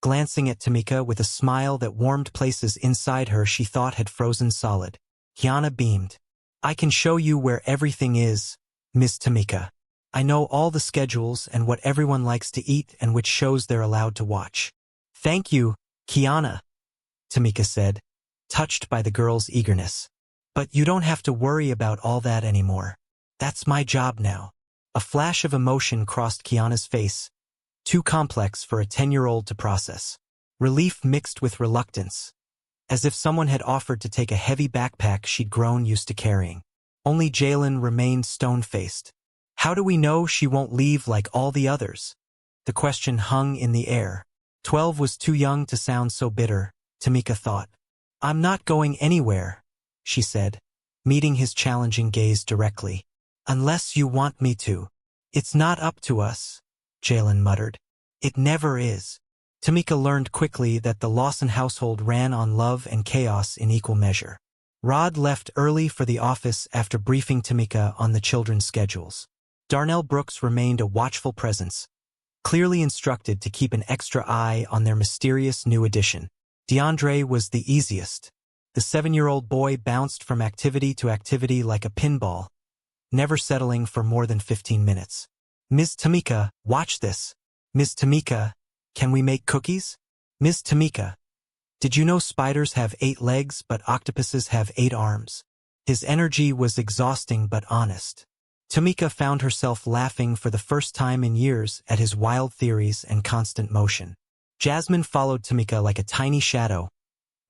glancing at Tamika with a smile that warmed places inside her she thought had frozen solid. Kiana beamed. I can show you where everything is, Miss Tamika. I know all the schedules and what everyone likes to eat and which shows they're allowed to watch. Thank you, Kiana, Tamika said, touched by the girl's eagerness. But you don't have to worry about all that anymore. That's my job now. A flash of emotion crossed Kiana's face, too complex for a 10-year-old to process. Relief mixed with reluctance, as if someone had offered to take a heavy backpack she'd grown used to carrying. Only Jalen remained stone-faced. How do we know she won't leave like all the others? The question hung in the air. 12 was too young to sound so bitter, Tamika thought. I'm not going anywhere, she said, meeting his challenging gaze directly. Unless you want me to. It's not up to us, Jalen muttered. It never is. Tamika learned quickly that the Lawson household ran on love and chaos in equal measure. Rod left early for the office after briefing Tamika on the children's schedules. Darnell Brooks remained a watchful presence, clearly instructed to keep an extra eye on their mysterious new addition. DeAndre was the easiest. The 7-year-old boy bounced from activity to activity like a pinball, never settling for more than 15 minutes. Ms. Tamika, watch this. Ms. Tamika, can we make cookies? Ms. Tamika, did you know spiders have 8 legs but octopuses have 8 arms? His energy was exhausting but honest. Tamika found herself laughing for the first time in years at his wild theories and constant motion. Jasmine followed Tamika like a tiny shadow,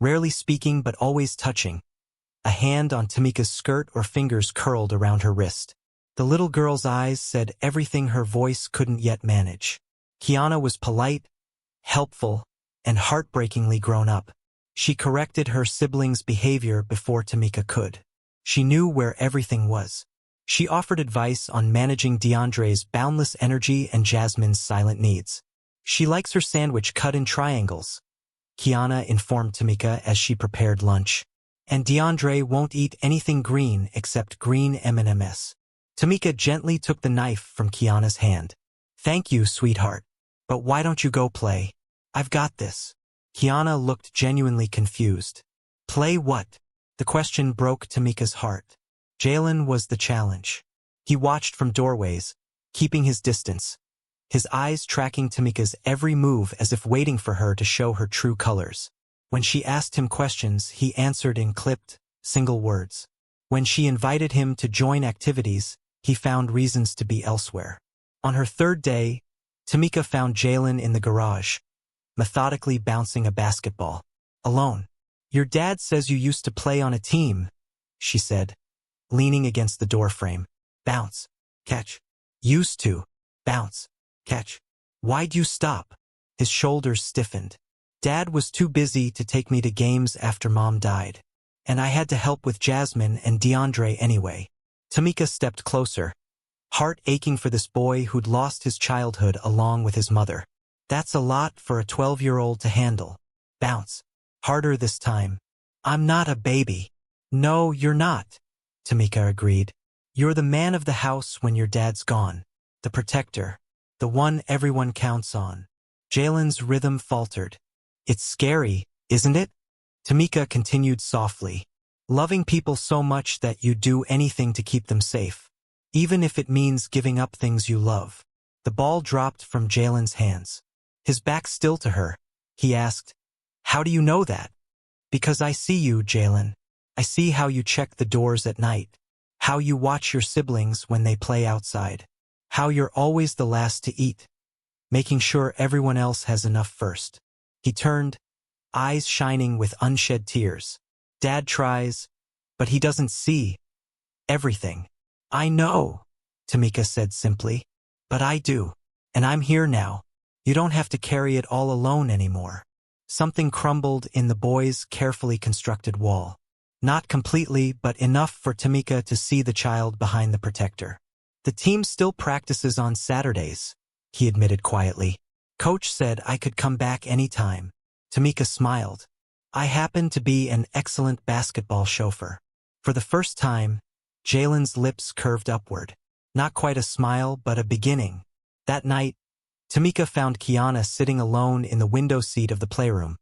rarely speaking but always touching. A hand on Tamika's skirt or fingers curled around her wrist. The little girl's eyes said everything her voice couldn't yet manage. Kiana was polite, helpful, and heartbreakingly grown up. She corrected her siblings' behavior before Tamika could. She knew where everything was. She offered advice on managing DeAndre's boundless energy and Jasmine's silent needs. She likes her sandwich cut in triangles, Kiana informed Tamika as she prepared lunch. And DeAndre won't eat anything green except green M&Ms. Tamika gently took the knife from Kiana's hand. Thank you, sweetheart. But why don't you go play? I've got this. Kiana looked genuinely confused. Play what? The question broke Tamika's heart. Jalen was the challenge. He watched from doorways, keeping his distance, his eyes tracking Tamika's every move as if waiting for her to show her true colors. When she asked him questions, he answered in clipped, single words. When she invited him to join activities, he found reasons to be elsewhere. On her 3rd day, Tamika found Jalen in the garage, methodically bouncing a basketball. Alone. Your dad says you used to play on a team, she said, leaning against the doorframe. Bounce. Catch. Used to. Bounce. Catch. Why'd you stop? His shoulders stiffened. Dad was too busy to take me to games after Mom died. And I had to help with Jasmine and DeAndre anyway. Tamika stepped closer, heart aching for this boy who'd lost his childhood along with his mother. That's a lot for a 12-year-old to handle. Bounce. Harder this time. I'm not a baby. No, you're not, Tamika agreed. You're the man of the house when your dad's gone. The protector. The one everyone counts on. Jalen's rhythm faltered. It's scary, isn't it? Tamika continued softly. Loving people so much that you do anything to keep them safe, even if it means giving up things you love. The ball dropped from Jalen's hands. His back still to her, he asked, How do you know that? Because I see you, Jalen. I see how you check the doors at night, how you watch your siblings when they play outside, how you're always the last to eat, making sure everyone else has enough first. He turned, eyes shining with unshed tears. Dad tries, but he doesn't see everything. I know, Tamika said simply, but I do. And I'm here now. You don't have to carry it all alone anymore. Something crumbled in the boy's carefully constructed wall. Not completely, but enough for Tamika to see the child behind the protector. The team still practices on Saturdays, he admitted quietly. Coach said I could come back anytime. Tamika smiled. I happen to be an excellent basketball chauffeur. For the first time, Jalen's lips curved upward. Not quite a smile, but a beginning. That night, Tamika found Kiana sitting alone in the window seat of the playroom,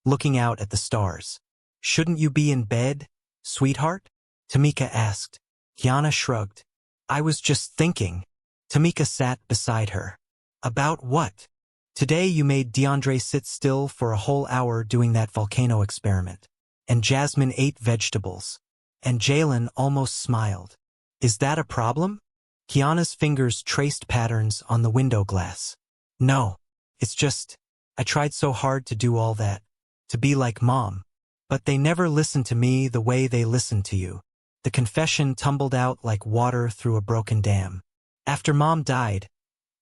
looking out at the stars. Shouldn't you be in bed, sweetheart? Tamika asked. Kiana shrugged. I was just thinking. Tamika sat beside her. About what? Today you made DeAndre sit still for a whole hour doing that volcano experiment. And Jasmine ate vegetables. and Jalen almost smiled. Is that a problem? Kiana's fingers traced patterns on the window glass. No, it's just, I tried so hard to do all that, to be like Mom. But they never listened to me the way they listened to you. The confession tumbled out like water through a broken dam. After Mom died,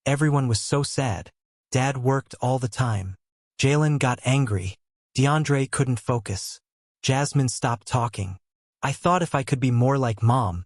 everyone was so sad. Dad worked all the time. Jalen got angry. DeAndre couldn't focus. Jasmine stopped talking. I thought if I could be more like Mom,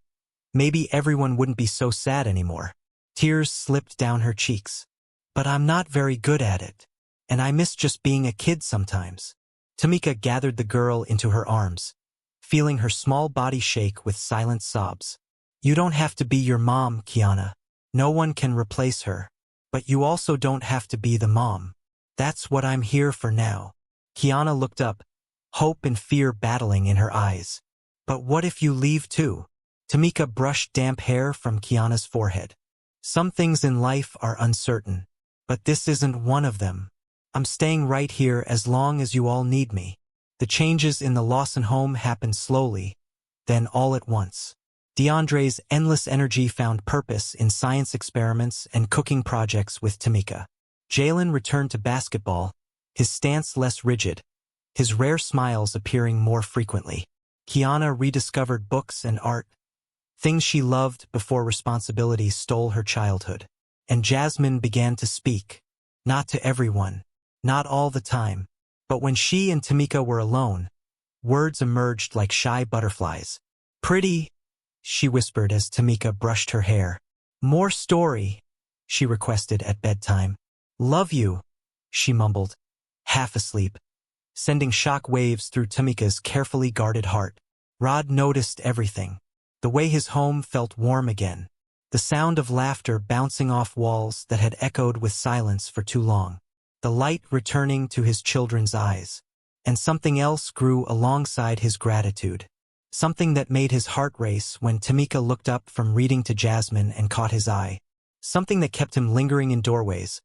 maybe everyone wouldn't be so sad anymore. Tears slipped down her cheeks. But I'm not very good at it. And I miss just being a kid sometimes. Tamika gathered the girl into her arms, feeling her small body shake with silent sobs. You don't have to be your mom, Kiana. No one can replace her. But you also don't have to be the mom. That's what I'm here for now. Kiana looked up, hope and fear battling in her eyes. But what if you leave too? Tamika brushed damp hair from Kiana's forehead. Some things in life are uncertain, but this isn't one of them. I'm staying right here as long as you all need me. The changes in the Lawson home happened slowly, then all at once. DeAndre's endless energy found purpose in science experiments and cooking projects with Tamika. Jalen returned to basketball, his stance less rigid, his rare smiles appearing more frequently. Kiana rediscovered books and art, things she loved before responsibility stole her childhood. And Jasmine began to speak, not to everyone, not all the time, but when she and Tamika were alone, words emerged like shy butterflies. Pretty, she whispered as Tamika brushed her hair. More story, she requested at bedtime. Love you, she mumbled, half asleep, sending shock waves through Tamika's carefully guarded heart. Rod noticed everything. The way his home felt warm again. The sound of laughter bouncing off walls that had echoed with silence for too long. The light returning to his children's eyes. And something else grew alongside his gratitude. Something that made his heart race when Tamika looked up from reading to Jasmine and caught his eye. Something that kept him lingering in doorways,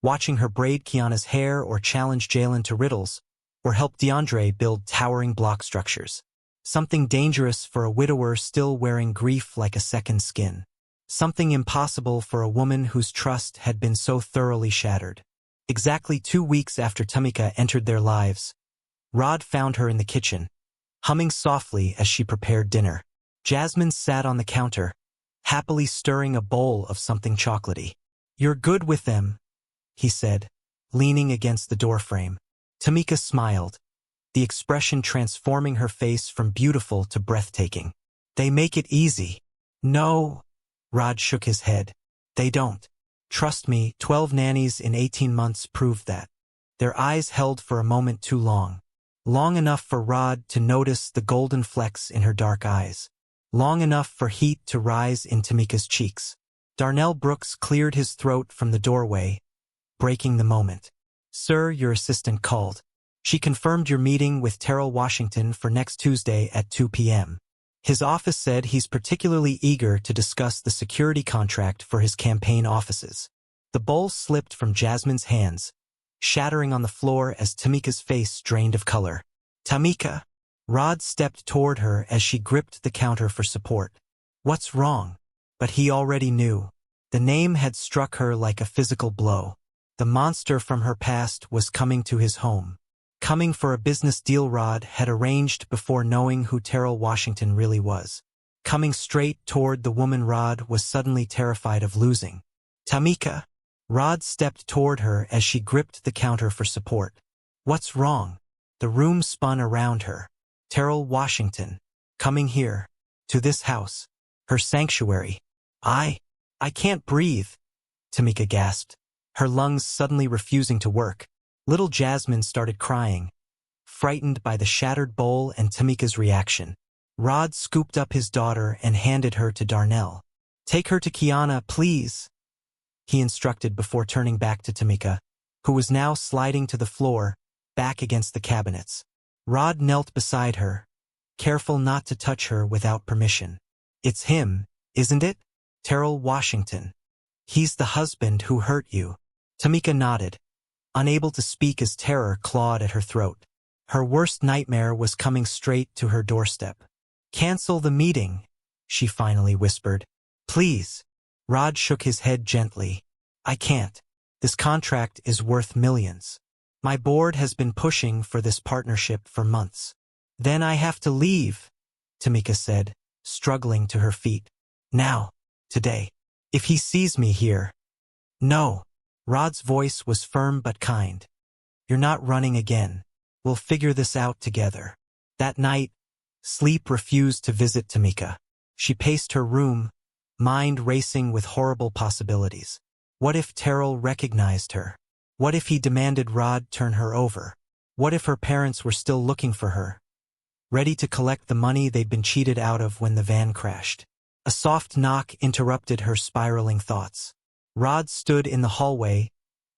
watching her braid Kiana's hair or challenge Jalen to riddles, or help DeAndre build towering block structures. Something dangerous for a widower still wearing grief like a second skin. Something impossible for a woman whose trust had been so thoroughly shattered. Exactly 2 weeks after Tamika entered their lives, Rod found her in the kitchen, humming softly as she prepared dinner. Jasmine sat on the counter, happily stirring a bowl of something chocolatey. You're good with them, he said, leaning against the doorframe. Tamika smiled, the expression transforming her face from beautiful to breathtaking. They make it easy. No, Rod shook his head. They don't. Trust me, 12 nannies in 18 months proved that. Their eyes held for a moment too long. Long enough for Rod to notice the golden flecks in her dark eyes. Long enough for heat to rise in Tamika's cheeks. Darnell Brooks cleared his throat from the doorway, breaking the moment. Sir, your assistant called. She confirmed your meeting with Terrell Washington for next Tuesday at 2 p.m. His office said he's particularly eager to discuss the security contract for his campaign offices. The bowl slipped from Jasmine's hands, shattering on the floor as Tamika's face drained of color. Tamika! Rod stepped toward her as she gripped the counter for support. What's wrong? But he already knew. The name had struck her like a physical blow. The monster from her past was coming to his home. Coming for a business deal Rod had arranged before knowing who Terrell Washington really was. Coming straight toward the woman Rod was suddenly terrified of losing. Tamika! Rod stepped toward her as she gripped the counter for support. What's wrong? The room spun around her. Terrell Washington. Coming here. To this house. Her sanctuary. I can't breathe. Tamika gasped, her lungs suddenly refusing to work. Little Jasmine started crying, frightened by the shattered bowl and Tamika's reaction. Rod scooped up his daughter and handed her to Darnell. Take her to Kiana, please, he instructed before turning back to Tamika, who was now sliding to the floor, back against the cabinets. Rod knelt beside her, careful not to touch her without permission. It's him, isn't it? Terrell Washington. He's the husband who hurt you. Tamika nodded, unable to speak as terror clawed at her throat. Her worst nightmare was coming straight to her doorstep. Cancel the meeting, she finally whispered. Please. Rod shook his head gently. I can't. This contract is worth millions. My board has been pushing for this partnership for months. Then I have to leave, Tamika said, struggling to her feet. Now. Today. If he sees me here. No. Rod's voice was firm but kind. You're not running again. We'll figure this out together. That night, sleep refused to visit Tamika. She paced her room, mind racing with horrible possibilities. What if Terrell recognized her? What if he demanded Rod turn her over? What if her parents were still looking for her, ready to collect the money they'd been cheated out of when the van crashed? A soft knock interrupted her spiraling thoughts. Rod stood in the hallway,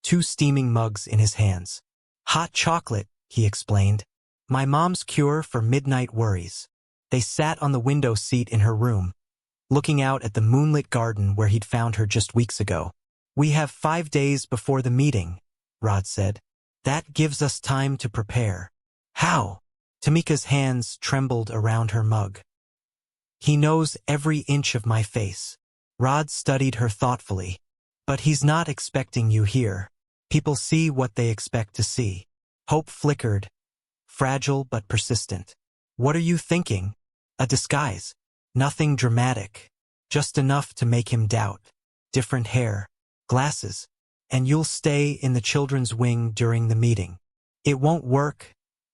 2 steaming mugs in his hands. Hot chocolate, he explained. My mom's cure for midnight worries. They sat on the window seat in her room, looking out at the moonlit garden where he'd found her just weeks ago. We have 5 days before the meeting, Rod said. That gives us time to prepare. How? Tamika's hands trembled around her mug. He knows every inch of my face. Rod studied her thoughtfully. But he's not expecting you here. People see what they expect to see. Hope flickered, fragile but persistent. What are you thinking? A disguise. Nothing dramatic. Just enough to make him doubt. Different hair, glasses, and you'll stay in the children's wing during the meeting. It won't work,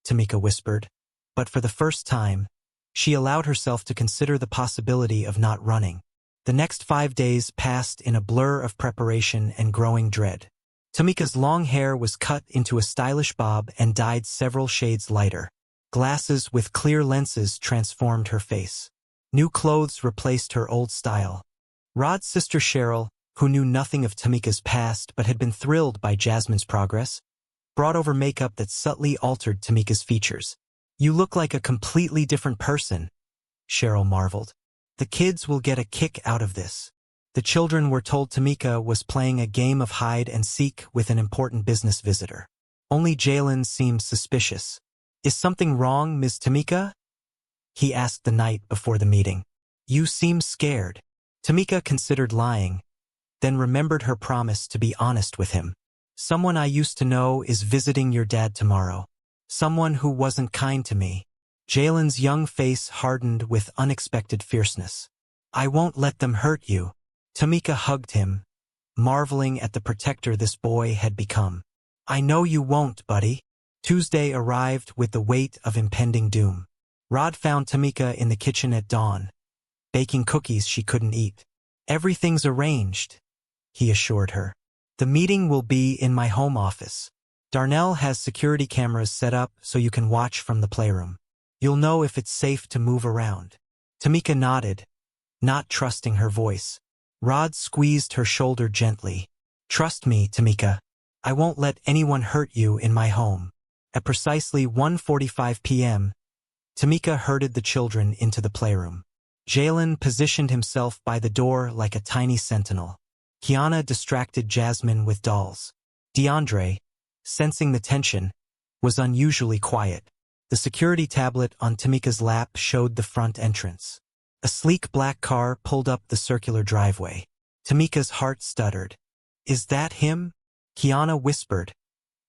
Tamika whispered. But for the first time, she allowed herself to consider the possibility of not running. The next 5 days passed in a blur of preparation and growing dread. Tamika's long hair was cut into a stylish bob and dyed several shades lighter. Glasses with clear lenses transformed her face. New clothes replaced her old style. Rod's sister Cheryl, who knew nothing of Tamika's past but had been thrilled by Jasmine's progress, brought over makeup that subtly altered Tamika's features. You look like a completely different person, Cheryl marveled. The kids will get a kick out of this. The children were told Tamika was playing a game of hide and seek with an important business visitor. Only Jalen seemed suspicious. Is something wrong, Ms. Tamika? He asked the night before the meeting. You seem scared. Tamika considered lying, then remembered her promise to be honest with him. Someone I used to know is visiting your dad tomorrow. Someone who wasn't kind to me. Jalen's young face hardened with unexpected fierceness. I won't let them hurt you. Tamika hugged him, marveling at the protector this boy had become. I know you won't, buddy. Tuesday arrived with the weight of impending doom. Rod found Tamika in the kitchen at dawn, baking cookies she couldn't eat. Everything's arranged, he assured her. The meeting will be in my home office. Darnell has security cameras set up so you can watch from the playroom. You'll know if it's safe to move around. Tamika nodded, not trusting her voice. Rod squeezed her shoulder gently. Trust me, Tamika. I won't let anyone hurt you in my home. At precisely 1:45 p.m., Tamika herded the children into the playroom. Jalen positioned himself by the door like a tiny sentinel. Kiana distracted Jasmine with dolls. DeAndre, sensing the tension, was unusually quiet. The security tablet on Tamika's lap showed the front entrance. A sleek black car pulled up the circular driveway. Tamika's heart stuttered. Is that him? Kiana whispered,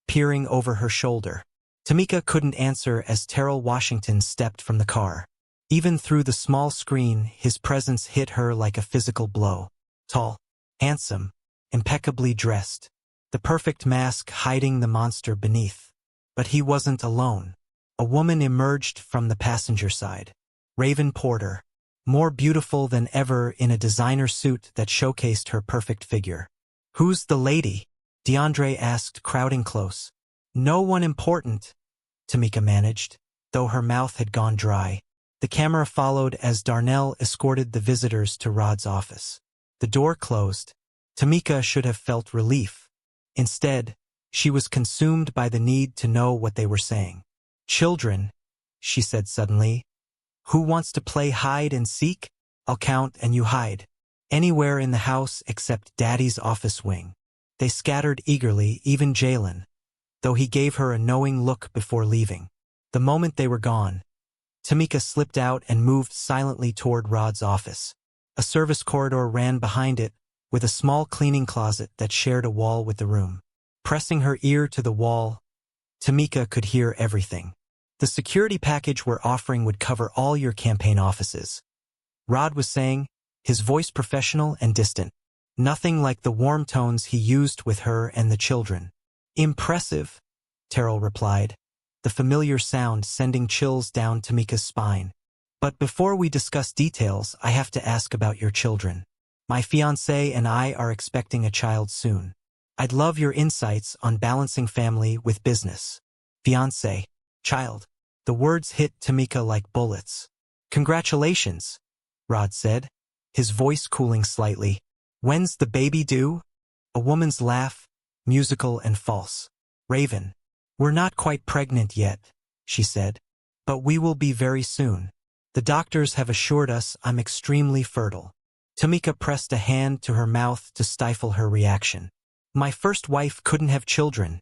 peering over her shoulder. Tamika couldn't answer as Terrell Washington stepped from the car. Even through the small screen, his presence hit her like a physical blow. Tall, handsome, impeccably dressed. The perfect mask hiding the monster beneath. But he wasn't alone. A woman emerged from the passenger side. Raven Porter, more beautiful than ever in a designer suit that showcased her perfect figure. Who's the lady? DeAndre asked, crowding close. No one important, Tamika managed, though her mouth had gone dry. The camera followed as Darnell escorted the visitors to Rod's office. The door closed. Tamika should have felt relief. Instead, she was consumed by the need to know what they were saying. Children, she said suddenly. Who wants to play hide and seek? I'll count and you hide. Anywhere in the house except Daddy's office wing. They scattered eagerly, even Jalen, though he gave her a knowing look before leaving. The moment they were gone, Tamika slipped out and moved silently toward Rod's office. A service corridor ran behind it, with a small cleaning closet that shared a wall with the room. Pressing her ear to the wall, Tamika could hear everything. The security package we're offering would cover all your campaign offices. Rod was saying, his voice professional and distant. Nothing like the warm tones he used with her and the children. Impressive, Terrell replied, the familiar sound sending chills down Tamika's spine. But before we discuss details, I have to ask about your children. My fiancé and I are expecting a child soon. I'd love your insights on balancing family with business. Fiancé, child. The words hit Tamika like bullets. Congratulations, Rod said, his voice cooling slightly. When's the baby due? A woman's laugh, musical and false. Raven. We're not quite pregnant yet, she said. But we will be very soon. The doctors have assured us I'm extremely fertile. Tamika pressed a hand to her mouth to stifle her reaction. My first wife couldn't have children,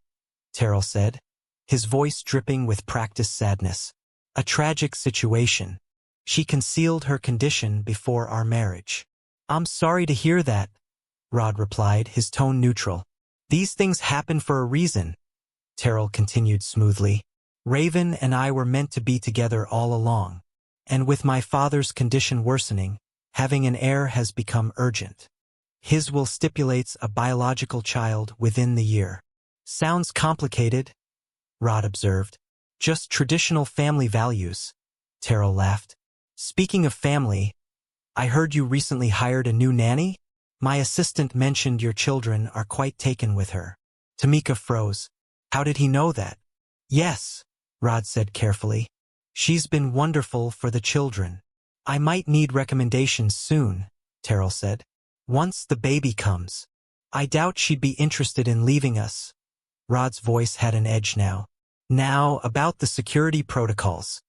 Terrell said, his voice dripping with practiced sadness. A tragic situation. She concealed her condition before our marriage. I'm sorry to hear that, Rod replied, his tone neutral. These things happen for a reason, Terrell continued smoothly. Raven and I were meant to be together all along. And with my father's condition worsening, having an heir has become urgent. His will stipulates a biological child within the year. Sounds complicated, Rod observed. Just traditional family values, Terrell laughed. Speaking of family, I heard you recently hired a new nanny? My assistant mentioned your children are quite taken with her. Tamika froze. How did he know that? Yes, Rod said carefully. She's been wonderful for the children. I might need recommendations soon, Terrell said. Once the baby comes. I doubt she'd be interested in leaving us. Rod's voice had an edge now. Now, about the security protocols.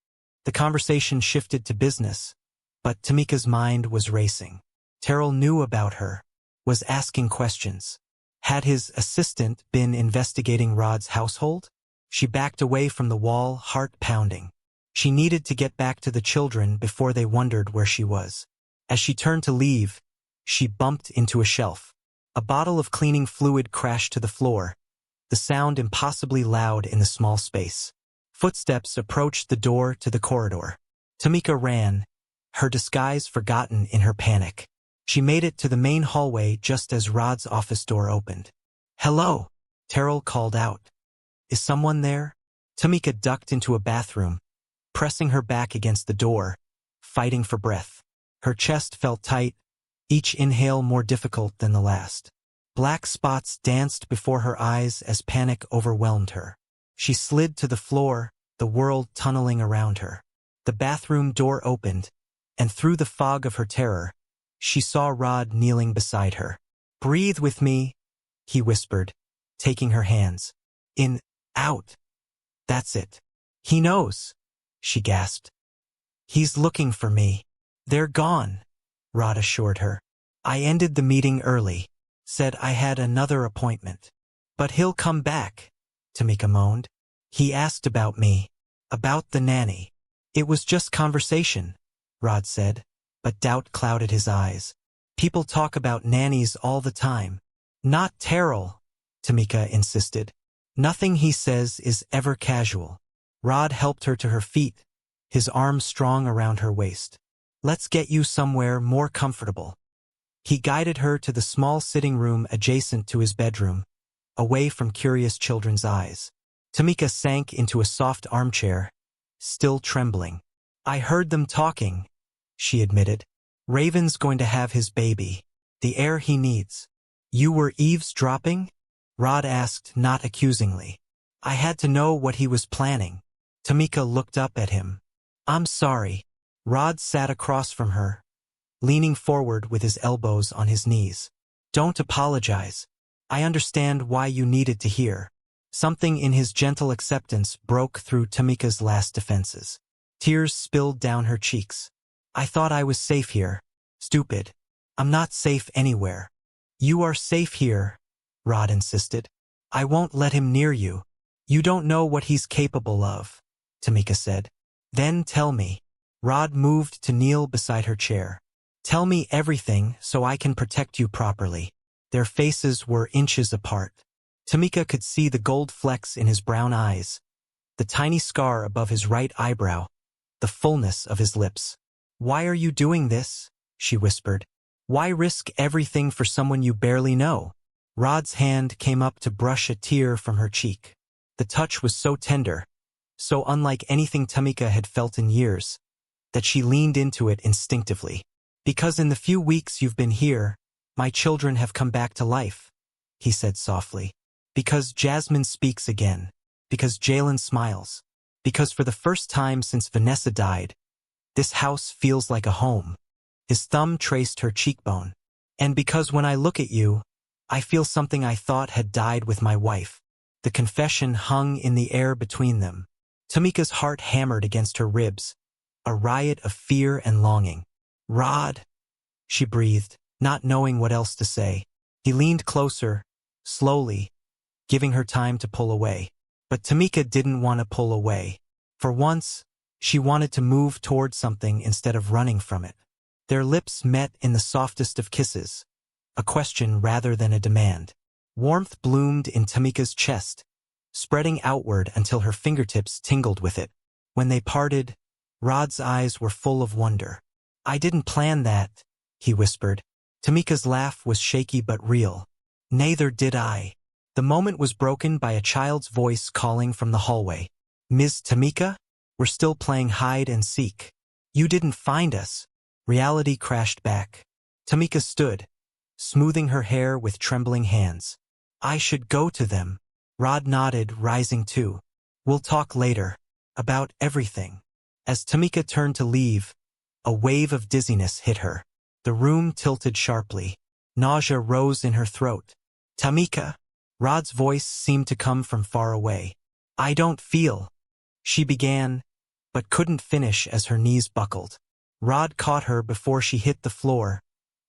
The conversation shifted to business, but Tamika's mind was racing. Terrell knew about her, was asking questions. Had his assistant been investigating Rod's household? She backed away from the wall, heart pounding. She needed to get back to the children before they wondered where she was. As she turned to leave, she bumped into a shelf. A bottle of cleaning fluid crashed to the floor, the sound impossibly loud in the small space. Footsteps approached the door to the corridor. Tamika ran, her disguise forgotten in her panic. She made it to the main hallway just as Rod's office door opened. Hello, Terrell called out. Is someone there? Tamika ducked into a bathroom, pressing her back against the door, fighting for breath. Her chest felt tight, each inhale more difficult than the last. Black spots danced before her eyes as panic overwhelmed her. She slid to the floor, the world tunneling around her. The bathroom door opened, and through the fog of her terror, she saw Rod kneeling beside her. Breathe with me, he whispered, taking her hands. In, out. That's it. He knows, she gasped. He's looking for me. They're gone, Rod assured her. I ended the meeting early, said I had another appointment. But he'll come back, Tamika moaned. He asked about me, about the nanny. It was just conversation, Rod said, but doubt clouded his eyes. People talk about nannies all the time. Not Terrell, Tamika insisted. Nothing he says is ever casual. Rod helped her to her feet, his arms strong around her waist. Let's get you somewhere more comfortable. He guided her to the small sitting room adjacent to his bedroom, away from curious children's eyes. Tamika sank into a soft armchair, still trembling. I heard them talking, she admitted. Raven's going to have his baby, the heir he needs. You were eavesdropping? Rod asked, not accusingly. I had to know what he was planning. Tamika looked up at him. I'm sorry. Rod sat across from her, leaning forward with his elbows on his knees. Don't apologize. I understand why you needed to hear. Something in his gentle acceptance broke through Tamika's last defenses. Tears spilled down her cheeks. I thought I was safe here. Stupid. I'm not safe anywhere. You are safe here, Rod insisted. I won't let him near you. You don't know what he's capable of, Tamika said. Then tell me. Rod moved to kneel beside her chair. Tell me everything so I can protect you properly. Their faces were inches apart. Tamika could see the gold flecks in his brown eyes, the tiny scar above his right eyebrow, the fullness of his lips. Why are you doing this? She whispered. Why risk everything for someone you barely know? Rod's hand came up to brush a tear from her cheek. The touch was so tender, so unlike anything Tamika had felt in years, that she leaned into it instinctively. Because in the few weeks you've been here, my children have come back to life, he said softly. Because Jasmine speaks again. Because Jalen smiles. Because for the first time since Vanessa died, this house feels like a home. His thumb traced her cheekbone. And because when I look at you, I feel something I thought had died with my wife. The confession hung in the air between them. Tamika's heart hammered against her ribs, a riot of fear and longing. Rod, she breathed, not knowing what else to say. He leaned closer, slowly, giving her time to pull away. But Tamika didn't want to pull away. For once, she wanted to move toward something instead of running from it. Their lips met in the softest of kisses, a question rather than a demand. Warmth bloomed in Tamika's chest, spreading outward until her fingertips tingled with it. When they parted, Rod's eyes were full of wonder. I didn't plan that, he whispered. Tamika's laugh was shaky but real. Neither did I. The moment was broken by a child's voice calling from the hallway. Ms. Tamika? We're still playing hide and seek. You didn't find us. Reality crashed back. Tamika stood, smoothing her hair with trembling hands. I should go to them. Rod nodded, rising too. We'll talk later. About everything. As Tamika turned to leave, a wave of dizziness hit her. The room tilted sharply. Nausea rose in her throat. Tamika. Rod's voice seemed to come from far away. I don't feel. She began, but couldn't finish as her knees buckled. Rod caught her before she hit the floor,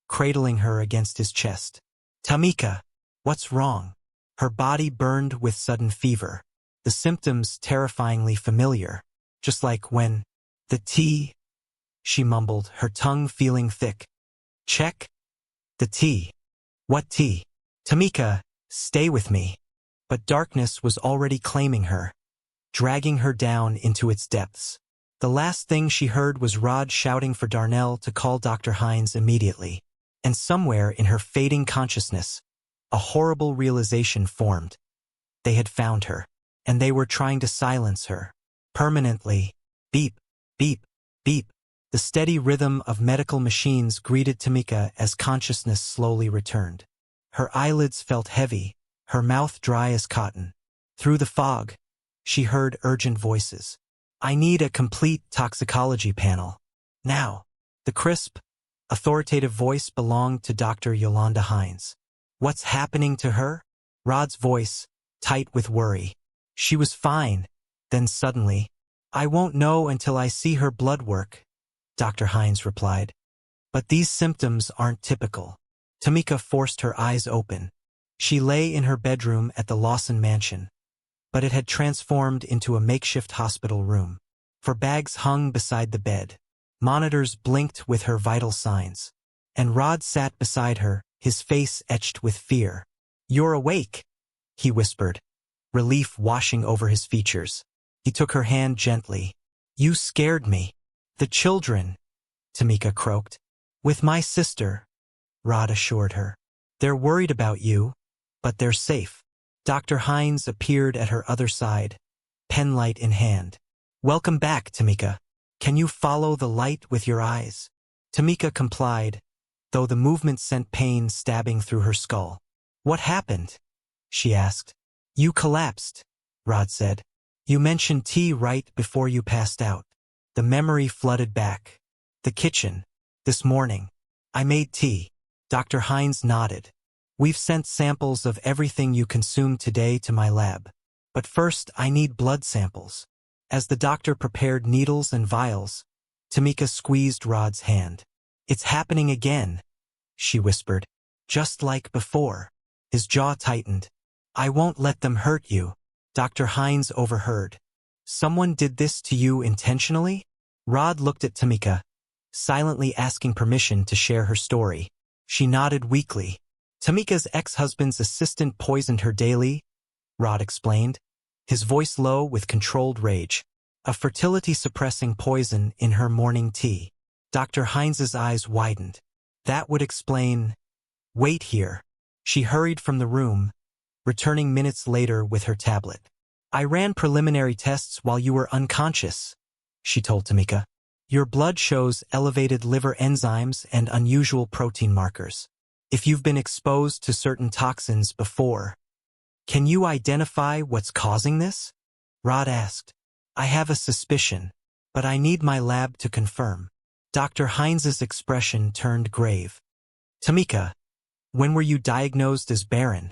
cradling her against his chest. Tamika, what's wrong? Her body burned with sudden fever, the symptoms terrifyingly familiar, just like when the tea, she mumbled, her tongue feeling thick. Check? The tea. What tea? Tamika, stay with me. But darkness was already claiming her, dragging her down into its depths. The last thing she heard was Rod shouting for Darnell to call Dr. Hines immediately. And somewhere in her fading consciousness, a horrible realization formed. They had found her, and they were trying to silence her. Permanently. Beep, beep, beep. The steady rhythm of medical machines greeted Tamika as consciousness slowly returned. Her eyelids felt heavy, her mouth dry as cotton. Through the fog, she heard urgent voices. I need a complete toxicology panel. Now. The crisp, authoritative voice belonged to Dr. Yolanda Hines. What's happening to her? Rod's voice, tight with worry. She was fine. Then suddenly, I won't know until I see her blood work, Dr. Hines replied. But these symptoms aren't typical. Tamika forced her eyes open. She lay in her bedroom at the Lawson mansion, but it had transformed into a makeshift hospital room. For bags hung beside the bed. Monitors blinked with her vital signs. And Rod sat beside her, his face etched with fear. You're awake, he whispered, relief washing over his features. He took her hand gently. You scared me. The children, Tamika croaked. With my sister, Rod assured her. They're worried about you, but they're safe. Dr. Hines appeared at her other side, penlight in hand. Welcome back, Tamika. Can you follow the light with your eyes? Tamika complied, though the movement sent pain stabbing through her skull. What happened? She asked. You collapsed, Rod said. You mentioned tea right before you passed out. The memory flooded back. The kitchen. This morning. I made tea. Dr. Hines nodded. We've sent samples of everything you consumed today to my lab. But first I need blood samples. As the doctor prepared needles and vials, Tamika squeezed Rod's hand. It's happening again, she whispered. Just like before. His jaw tightened. I won't let them hurt you. Dr. Hines overheard. Someone did this to you intentionally? Rod looked at Tamika, silently asking permission to share her story. She nodded weakly. Tamika's ex-husband's assistant poisoned her daily, Rod explained, his voice low with controlled rage. A fertility-suppressing poison in her morning tea. Dr. Heinz's eyes widened. That would explain. Wait here. She hurried from the room, returning minutes later with her tablet. I ran preliminary tests while you were unconscious, she told Tamika. Your blood shows elevated liver enzymes and unusual protein markers. If you've been exposed to certain toxins before, can you identify what's causing this? Rod asked. I have a suspicion, but I need my lab to confirm. Dr. Heinz's expression turned grave. Tamika, when were you diagnosed as barren?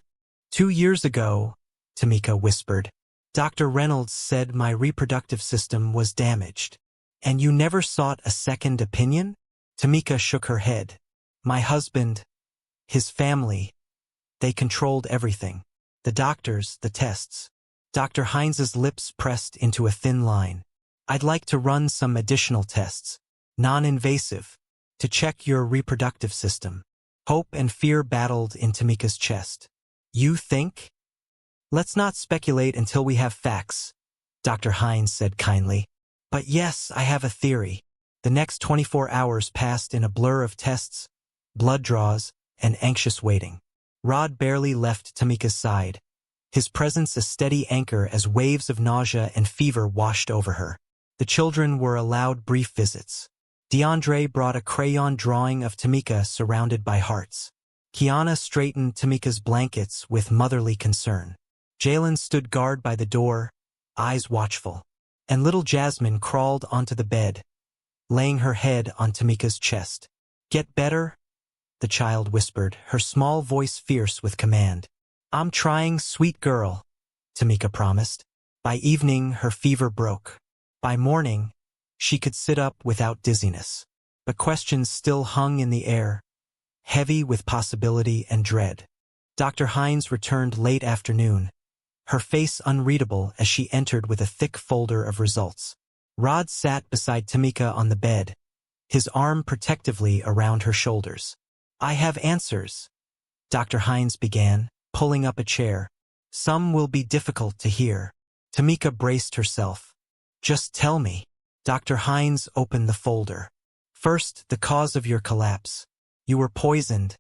2 years ago, Tamika whispered. Dr. Reynolds said my reproductive system was damaged. And you never sought a second opinion? Tamika shook her head. My husband, his family, they controlled everything. The doctors, the tests. Dr. Heinz's lips pressed into a thin line. I'd like to run some additional tests, non-invasive, to check your reproductive system. Hope and fear battled in Tamika's chest. You think? Let's not speculate until we have facts, Dr. Heinz said kindly. But yes, I have a theory. The next 24 hours passed in a blur of tests, blood draws, and anxious waiting. Rod barely left Tamika's side, his presence a steady anchor as waves of nausea and fever washed over her. The children were allowed brief visits. DeAndre brought a crayon drawing of Tamika surrounded by hearts. Kiana straightened Tamika's blankets with motherly concern. Jalen stood guard by the door, eyes watchful. And little Jasmine crawled onto the bed, laying her head on Tamika's chest. Get better? The child whispered, her small voice fierce with command. I'm trying, sweet girl, Tamika promised. By evening, her fever broke. By morning, she could sit up without dizziness. But questions still hung in the air, heavy with possibility and dread. Dr. Heinz returned late afternoon, her face unreadable as she entered with a thick folder of results. Rod sat beside Tamika on the bed, his arm protectively around her shoulders. I have answers, Dr. Heinz began, pulling up a chair. Some will be difficult to hear. Tamika braced herself. Just tell me. Dr. Heinz opened the folder. First, the cause of your collapse. You were poisoned,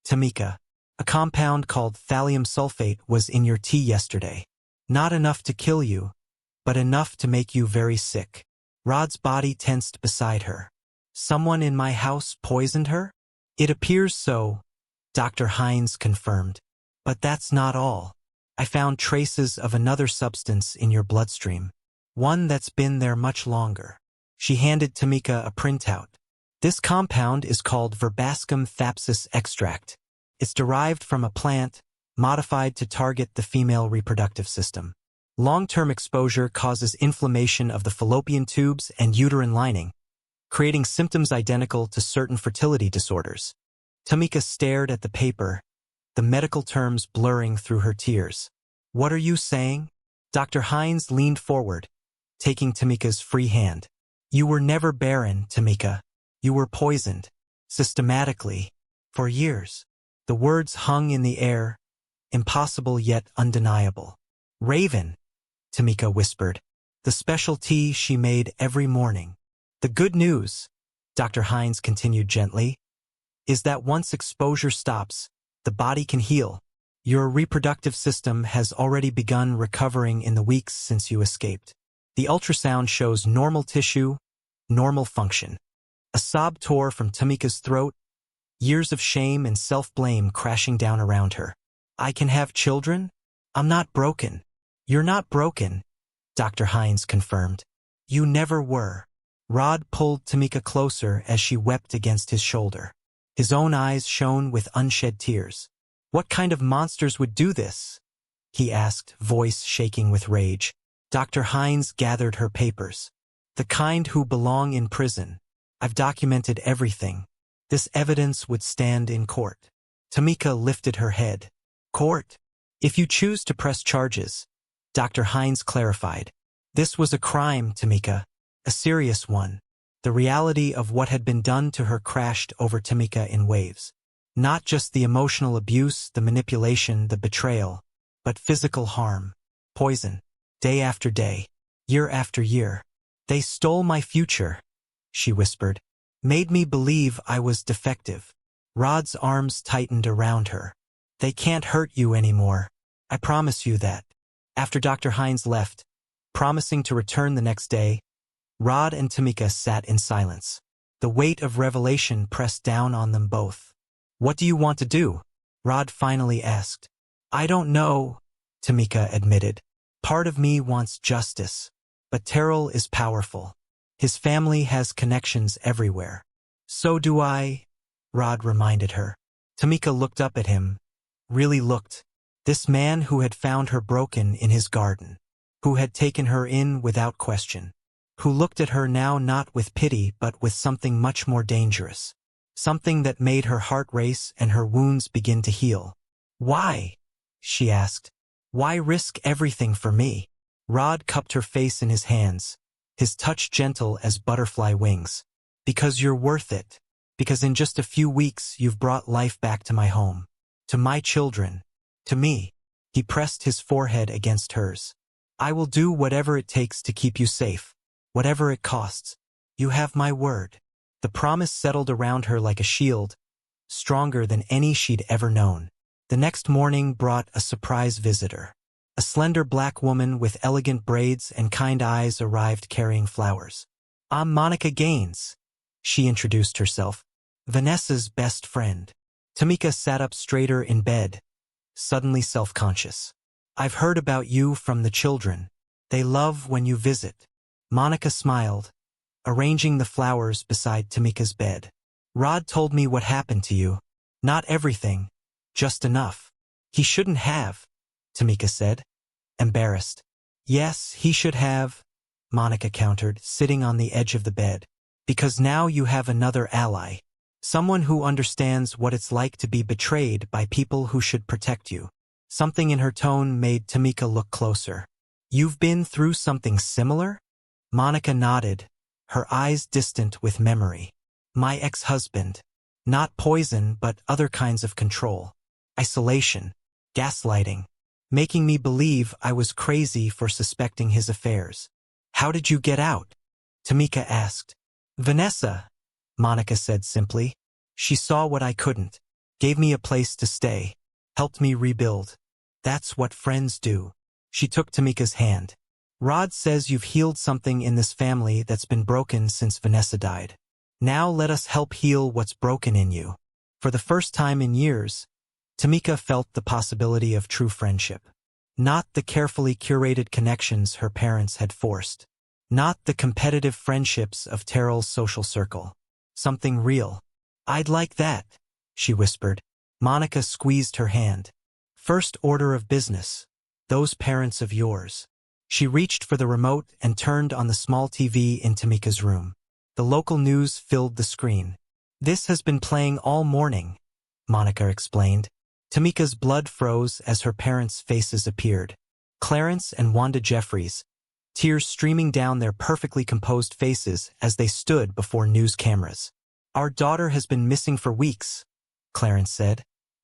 Tamika. A compound called thallium sulfate was in your tea yesterday. Not enough to kill you, but enough to make you very sick. Rod's body tensed beside her. Someone in my house poisoned her? It appears so, Dr. Heinz confirmed. But that's not all. I found traces of another substance in your bloodstream. One that's been there much longer. She handed Tamika a printout. This compound is called verbascum thapsus extract. It's derived from a plant, modified to target the female reproductive system. Long-term exposure causes inflammation of the fallopian tubes and uterine lining, creating symptoms identical to certain fertility disorders. Tamika stared at the paper, the medical terms blurring through her tears. What are you saying? Dr. Heinz leaned forward, taking Tamika's free hand. You were never barren, Tamika. You were poisoned, systematically, for years. The words hung in the air, impossible yet undeniable. Raven, Tamika whispered, the special tea she made every morning. The good news, Dr. Heinz continued gently, is that once exposure stops, the body can heal. Your reproductive system has already begun recovering in the weeks since you escaped. The ultrasound shows normal tissue, normal function. A sob tore from Tamika's throat, years of shame and self-blame crashing down around her. I can have children? I'm not broken. You're not broken, Dr. Heinz confirmed. You never were. Rod pulled Tamika closer as she wept against his shoulder. His own eyes shone with unshed tears. What kind of monsters would do this? He asked, voice shaking with rage. Dr. Heinz gathered her papers. The kind who belong in prison. I've documented everything. This evidence would stand in court. Tamika lifted her head. Court? If you choose to press charges, Dr. Heinz clarified. This was a crime, Tamika. A serious one. The reality of what had been done to her crashed over Tamika in waves. Not just the emotional abuse, the manipulation, the betrayal, but physical harm. Poison. Day after day. Year after year. They stole my future, she whispered. Made me believe I was defective. Rod's arms tightened around her. They can't hurt you anymore. I promise you that. After Dr. Hines left, promising to return the next day, Rod and Tamika sat in silence. The weight of revelation pressed down on them both. What do you want to do? Rod finally asked. I don't know, Tamika admitted. Part of me wants justice. But Terrell is powerful. His family has connections everywhere. So do I, Rod reminded her. Tamika looked up at him. Really looked. This man who had found her broken in his garden. Who had taken her in without question. Who looked at her now not with pity but with something much more dangerous. Something that made her heart race and her wounds begin to heal. Why? She asked. Why risk everything for me? Rod cupped her face in his hands, his touch gentle as butterfly wings. Because you're worth it. Because in just a few weeks you've brought life back to my home. To my children. To me. He pressed his forehead against hers. I will do whatever it takes to keep you safe. Whatever it costs. You have my word. The promise settled around her like a shield, stronger than any she'd ever known. The next morning brought a surprise visitor. A slender black woman with elegant braids and kind eyes arrived carrying flowers. I'm Monica Gaines, she introduced herself. Vanessa's best friend. Tamika sat up straighter in bed, suddenly self-conscious. I've heard about you from the children. They love when you visit. Monica smiled, arranging the flowers beside Tamika's bed. Rod told me what happened to you. Not everything, just enough. He shouldn't have, Tamika said, embarrassed. Yes, he should have, Monica countered, sitting on the edge of the bed. Because now you have another ally. Someone who understands what it's like to be betrayed by people who should protect you. Something in her tone made Tamika look closer. You've been through something similar? Monica nodded, her eyes distant with memory. My ex-husband. Not poison, but other kinds of control. Isolation. Gaslighting. Making me believe I was crazy for suspecting his affairs. How did you get out? Tamika asked. Vanessa, Monica said simply. She saw what I couldn't. Gave me a place to stay. Helped me rebuild. That's what friends do. She took Tamika's hand. Rod says you've healed something in this family that's been broken since Vanessa died. Now let us help heal what's broken in you. For the first time in years, Tamika felt the possibility of true friendship. Not the carefully curated connections her parents had forced. Not the competitive friendships of Terrell's social circle. Something real. I'd like that, she whispered. Monica squeezed her hand. First order of business. Those parents of yours. She reached for the remote and turned on the small TV in Tamika's room. The local news filled the screen. This has been playing all morning, Monica explained. Tamika's blood froze as her parents' faces appeared. Clarence and Wanda Jeffries, tears streaming down their perfectly composed faces as they stood before news cameras. Our daughter has been missing for weeks, Clarence said,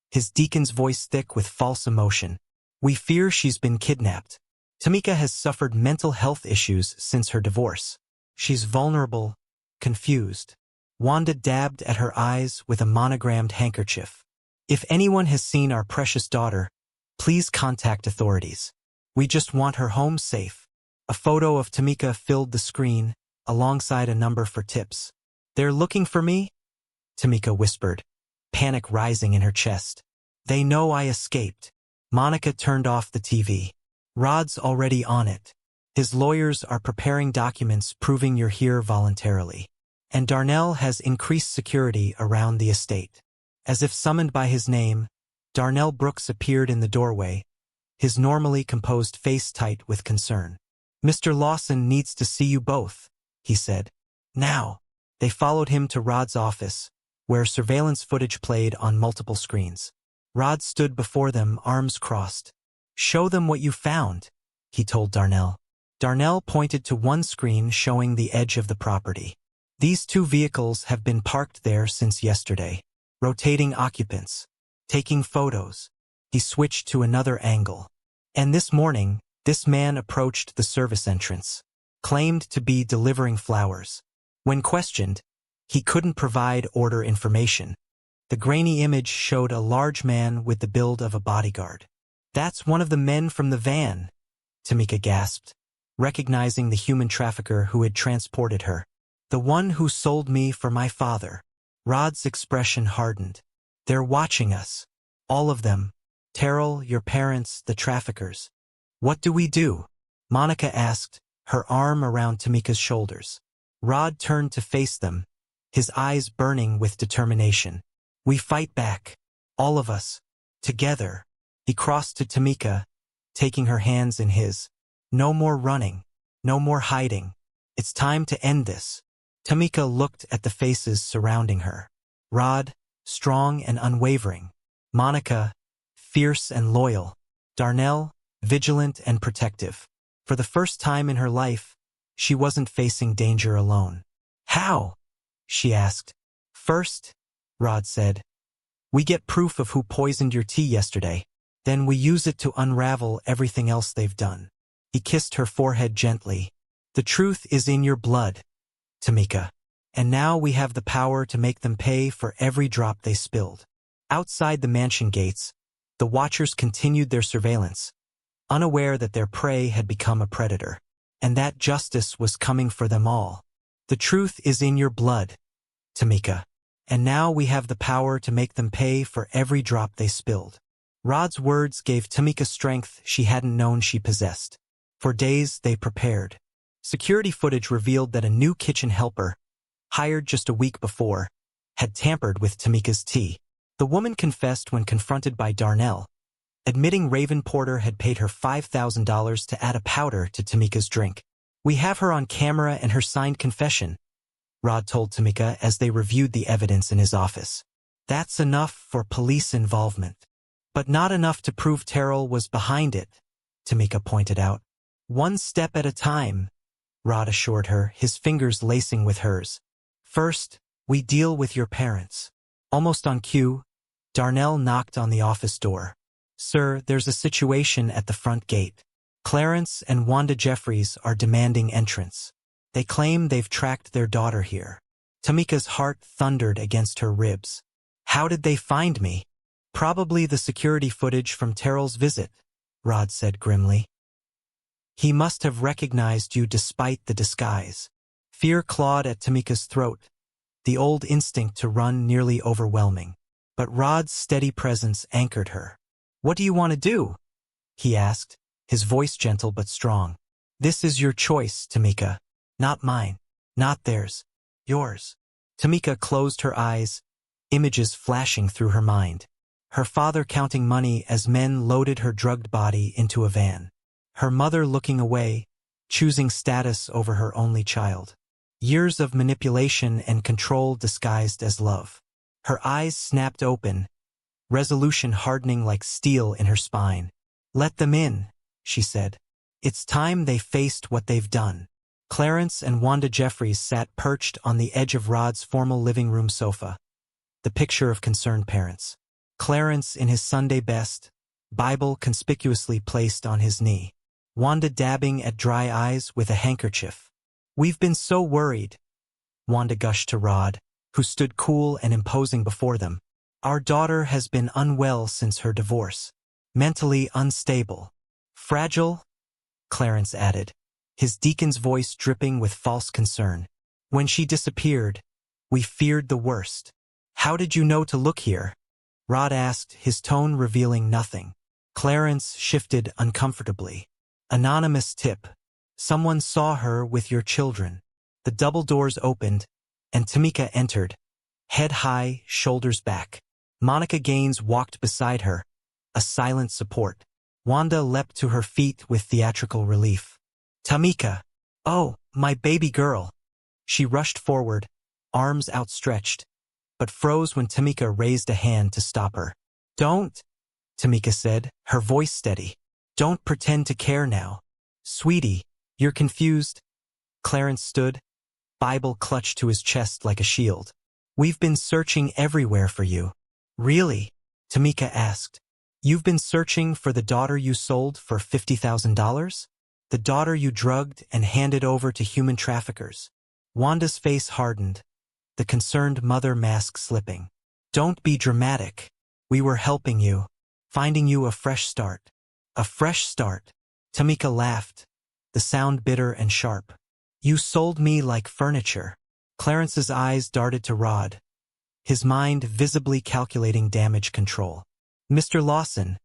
his deacon's voice thick with false emotion. We fear she's been kidnapped. Tamika has suffered mental health issues since her divorce. She's vulnerable, confused. Wanda dabbed at her eyes with a monogrammed handkerchief. If anyone has seen our precious daughter, please contact authorities. We just want her home safe. A photo of Tamika filled the screen, alongside a number for tips. They're looking for me? Tamika whispered, panic rising in her chest. They know I escaped. Monica turned off the TV. Rod's already on it. His lawyers are preparing documents proving you're here voluntarily. And Darnell has increased security around the estate. As if summoned by his name, Darnell Brooks appeared in the doorway, his normally composed face tight with concern. Mr. Lawson needs to see you both, he said. Now. They followed him to Rod's office, where surveillance footage played on multiple screens. Rod stood before them, arms crossed. Show them what you found, he told Darnell. Darnell pointed to one screen showing the edge of the property. These two vehicles have been parked there since yesterday. Rotating occupants. Taking photos. He switched to another angle. And this morning, this man approached the service entrance. Claimed to be delivering flowers. When questioned, he couldn't provide order information. The grainy image showed a large man with the build of a bodyguard. That's one of the men from the van, Tamika gasped, recognizing the human trafficker who had transported her. The one who sold me for my father. Rod's expression hardened. They're watching us. All of them. Terrell, your parents, the traffickers. What do we do? Monica asked, her arm around Tamika's shoulders. Rod turned to face them, his eyes burning with determination. We fight back. All of us. Together. He crossed to Tamika, taking her hands in his. No more running. No more hiding. It's time to end this. Tamika looked at the faces surrounding her. Rod, strong and unwavering. Monica, fierce and loyal. Darnell, vigilant and protective. For the first time in her life, she wasn't facing danger alone. How? She asked. First, Rod said, we get proof of who poisoned your tea yesterday. Then we use it to unravel everything else they've done. He kissed her forehead gently. The truth is in your blood, Tamika. And now we have the power to make them pay for every drop they spilled. Outside the mansion gates, the watchers continued their surveillance, unaware that their prey had become a predator, and that justice was coming for them all. The truth is in your blood, Tamika. And now we have the power to make them pay for every drop they spilled. Rod's words gave Tamika strength she hadn't known she possessed. For days they prepared. Security footage revealed that a new kitchen helper, hired just a week before, had tampered with Tamika's tea. The woman confessed when confronted by Darnell, admitting Raven Porter had paid her $5,000 to add a powder to Tamika's drink. We have her on camera and her signed confession, Rod told Tamika as they reviewed the evidence in his office. That's enough for police involvement. But not enough to prove Terrell was behind it, Tamika pointed out. One step at a time, Rod assured her, his fingers lacing with hers. First, we deal with your parents. Almost on cue, Darnell knocked on the office door. Sir, there's a situation at the front gate. Clarence and Wanda Jeffries are demanding entrance. They claim they've tracked their daughter here. Tamika's heart thundered against her ribs. How did they find me? Probably the security footage from Terrell's visit, Rod said grimly. He must have recognized you despite the disguise. Fear clawed at Tamika's throat, the old instinct to run nearly overwhelming. But Rod's steady presence anchored her. What do you want to do? He asked, his voice gentle but strong. This is your choice, Tamika. Not mine. Not theirs. Yours. Tamika closed her eyes, images flashing through her mind. Her father counting money as men loaded her drugged body into a van. Her mother looking away, choosing status over her only child. Years of manipulation and control disguised as love. Her eyes snapped open, resolution hardening like steel in her spine. Let them in, she said. It's time they faced what they've done. Clarence and Wanda Jeffries sat perched on the edge of Rod's formal living room sofa, the picture of concerned parents. Clarence in his Sunday best, Bible conspicuously placed on his knee. Wanda dabbing at dry eyes with a handkerchief. We've been so worried, Wanda gushed to Rod, who stood cool and imposing before them. Our daughter has been unwell since her divorce. Mentally unstable. Fragile, Clarence added, his deacon's voice dripping with false concern. When she disappeared, we feared the worst. How did you know to look here? Rod asked, his tone revealing nothing. Clarence shifted uncomfortably. Anonymous tip. Someone saw her with your children. The double doors opened, and Tamika entered, head high, shoulders back. Monica Gaines walked beside her, a silent support. Wanda leapt to her feet with theatrical relief. Tamika! Oh, my baby girl! She rushed forward, arms outstretched, but froze when Tamika raised a hand to stop her. Don't, Tamika said, her voice steady. Don't pretend to care now. Sweetie, You're confused? Clarence stood, Bible clutched to his chest like a shield. We've been searching everywhere for you. Really? Tamika asked. You've been searching for the daughter you sold for $50,000? The daughter you drugged and handed over to human traffickers? Wanda's face hardened, the concerned mother mask slipping. Don't be dramatic. We were helping you, finding you a fresh start. A fresh start. Tamika laughed, the sound bitter and sharp. You sold me like furniture. Clarence's eyes darted to Rod, his mind visibly calculating damage control. Mr. Lawson,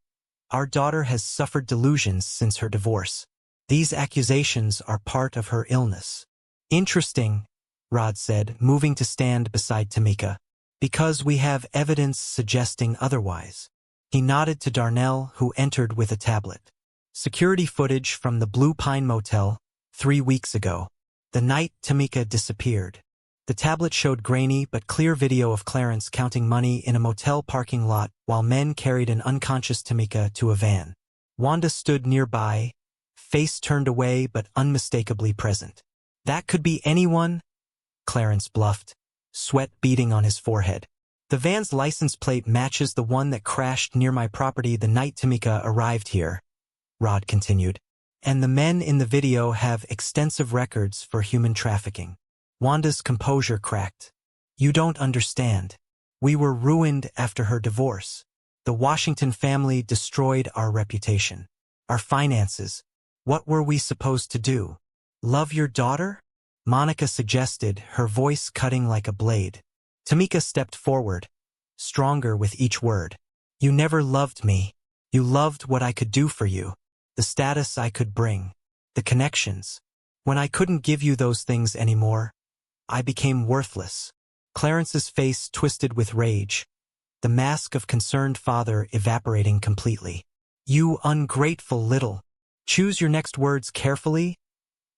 our daughter has suffered delusions since her divorce. These accusations are part of her illness. Interesting, Rod said, moving to stand beside Tamika. Because we have evidence suggesting otherwise. He nodded to Darnell, who entered with a tablet. Security footage from the Blue Pine Motel, 3 weeks ago. The night Tamika disappeared. The tablet showed grainy but clear video of Clarence counting money in a motel parking lot while men carried an unconscious Tamika to a van. Wanda stood nearby, face turned away but unmistakably present. That could be anyone? Clarence bluffed, sweat beading on his forehead. The van's license plate matches the one that crashed near my property the night Tamika arrived here, Rod continued. And the men in the video have extensive records for human trafficking. Wanda's composure cracked. You don't understand. We were ruined after her divorce. The Washington family destroyed our reputation. Our finances. What were we supposed to do? Love your daughter? Monica suggested, her voice cutting like a blade. Tamika stepped forward, stronger with each word. You never loved me. You loved what I could do for you. The status I could bring. The connections. When I couldn't give you those things anymore, I became worthless. Clarence's face twisted with rage, the mask of concerned father evaporating completely. You ungrateful little. Choose your next words carefully,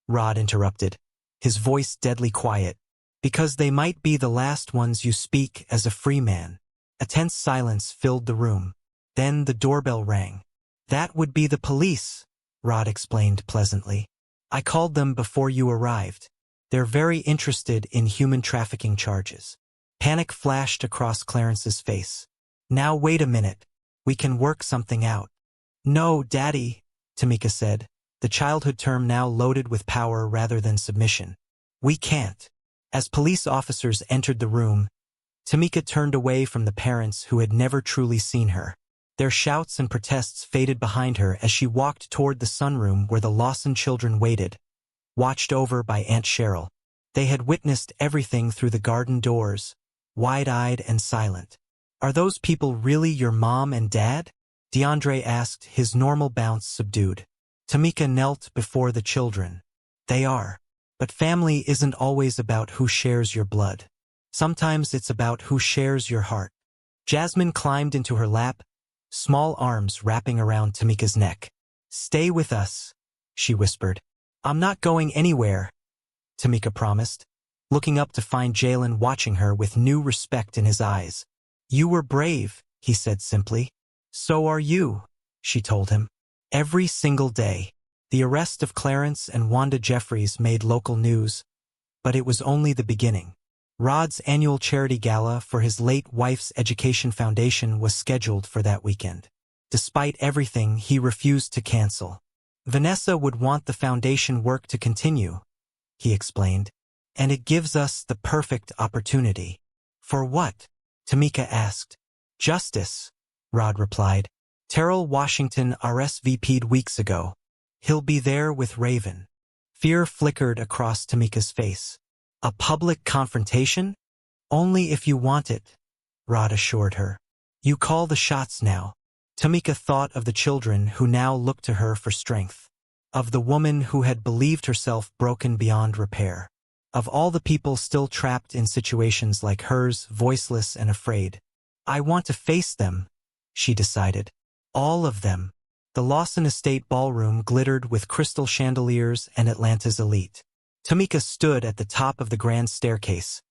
Rod interrupted, his voice deadly quiet, because they might be the last ones you speak as a free man. A tense silence filled the room. Then the doorbell rang. That would be the police, Rod explained pleasantly. I called them before you arrived. They're very interested in human trafficking charges. Panic flashed across Clarence's face. Now wait a minute. We can work something out. No, Daddy, Tamika said, the childhood term now loaded with power rather than submission. We can't. As police officers entered the room, Tamika turned away from the parents who had never truly seen her. Their shouts and protests faded behind her as she walked toward the sunroom where the Lawson children waited, watched over by Aunt Cheryl. They had witnessed everything through the garden doors, wide-eyed and silent. Are those people really your mom and dad? DeAndre asked, his normal bounce subdued. Tamika knelt before the children. They are. But family isn't always about who shares your blood. Sometimes it's about who shares your heart. Jasmine climbed into her lap, small arms wrapping around Tamika's neck. Stay with us, she whispered. I'm not going anywhere, Tamika promised, looking up to find Jalen watching her with new respect in his eyes. You were brave, he said simply. So are you, she told him. Every single day. The arrest of Clarence and Wanda Jeffries made local news, but it was only the beginning. Rod's annual charity gala for his late wife's education foundation was scheduled for that weekend. Despite everything, he refused to cancel. Vanessa would want the foundation work to continue, he explained, and it gives us the perfect opportunity. For what? Tamika asked. Justice, Rod replied. Terrell Washington RSVP'd weeks ago. He'll be there with Raven. Fear flickered across Tamika's face. A public confrontation? Only if you want it, Rod assured her. You call the shots now. Tamika thought of the children who now looked to her for strength. Of the woman who had believed herself broken beyond repair. Of all the people still trapped in situations like hers, voiceless and afraid. I want to face them, she decided. All of them. The Lawson Estate ballroom glittered with crystal chandeliers and Atlanta's elite. Tamika stood at the top of the grand staircase,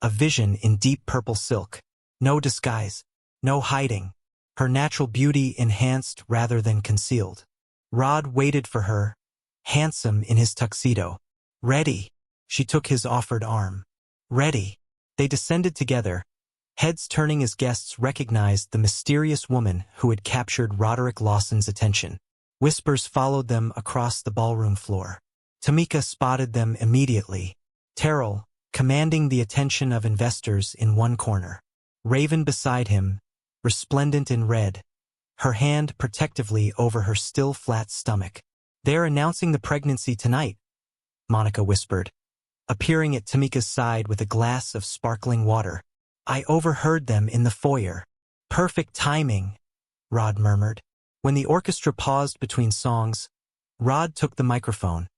a vision in deep purple silk. No disguise, no hiding. Her natural beauty enhanced rather than concealed. Rod waited for her, handsome in his tuxedo. Ready. She took his offered arm. Ready. They descended together, heads turning as guests recognized the mysterious woman who had captured Roderick Lawson's attention. Whispers followed them across the ballroom floor. Tamika spotted them immediately. Terrell, commanding the attention of investors in one corner. Raven beside him, resplendent in red, her hand protectively over her still flat stomach. "They're announcing the pregnancy tonight," Monica whispered, appearing at Tamika's side with a glass of sparkling water. "I overheard them in the foyer." "Perfect timing," Rod murmured. When the orchestra paused between songs, Rod took the microphone,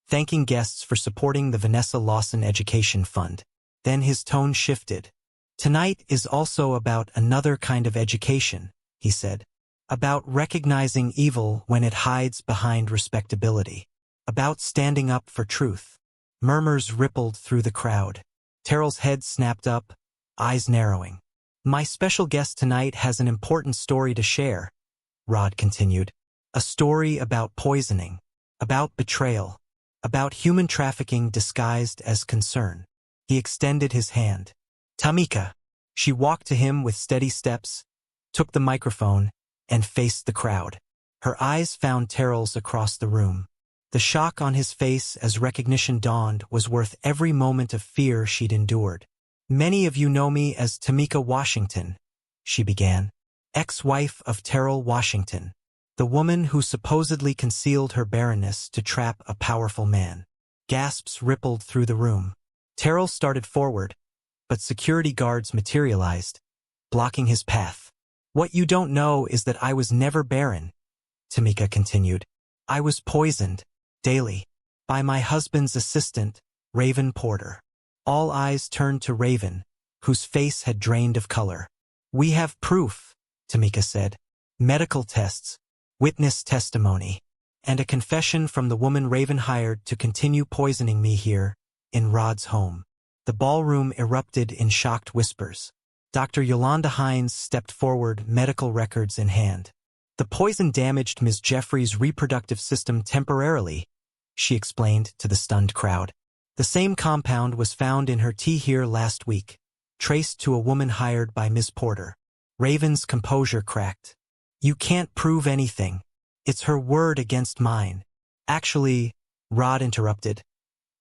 thanking guests for supporting the Vanessa Lawson Education Fund. Then his tone shifted. "Tonight is also about another kind of education," he said. "About recognizing evil when it hides behind respectability. About standing up for truth." Murmurs rippled through the crowd. Terrell's head snapped up, eyes narrowing. "My special guest tonight has an important story to share," Rod continued. "A story about poisoning, about betrayal, about human trafficking disguised as concern." He extended his hand. "Tamika." She walked to him with steady steps, took the microphone, and faced the crowd. Her eyes found Terrell's across the room. The shock on his face as recognition dawned was worth every moment of fear she'd endured. "Many of you know me as Tamika Washington," she began, "ex-wife of Terrell Washington, the woman who supposedly concealed her barrenness to trap a powerful man." Gasps rippled through the room. Terrell started forward, but security guards materialized, blocking his path. "What you don't know is that I was never barren," Tamika continued. "I was poisoned, daily, by my husband's assistant, Raven Porter." All eyes turned to Raven, whose face had drained of color. "We have proof," Tamika said. "Medical tests, witness testimony, and a confession from the woman Raven hired to continue poisoning me here, in Rod's home." The ballroom erupted in shocked whispers. Dr. Yolanda Hines stepped forward, medical records in hand. "The poison damaged Ms. Jeffrey's reproductive system temporarily," she explained to the stunned crowd. "The same compound was found in her tea here last week, traced to a woman hired by Ms. Porter." Raven's composure cracked. "You can't prove anything. It's her word against mine." "Actually," Rod interrupted,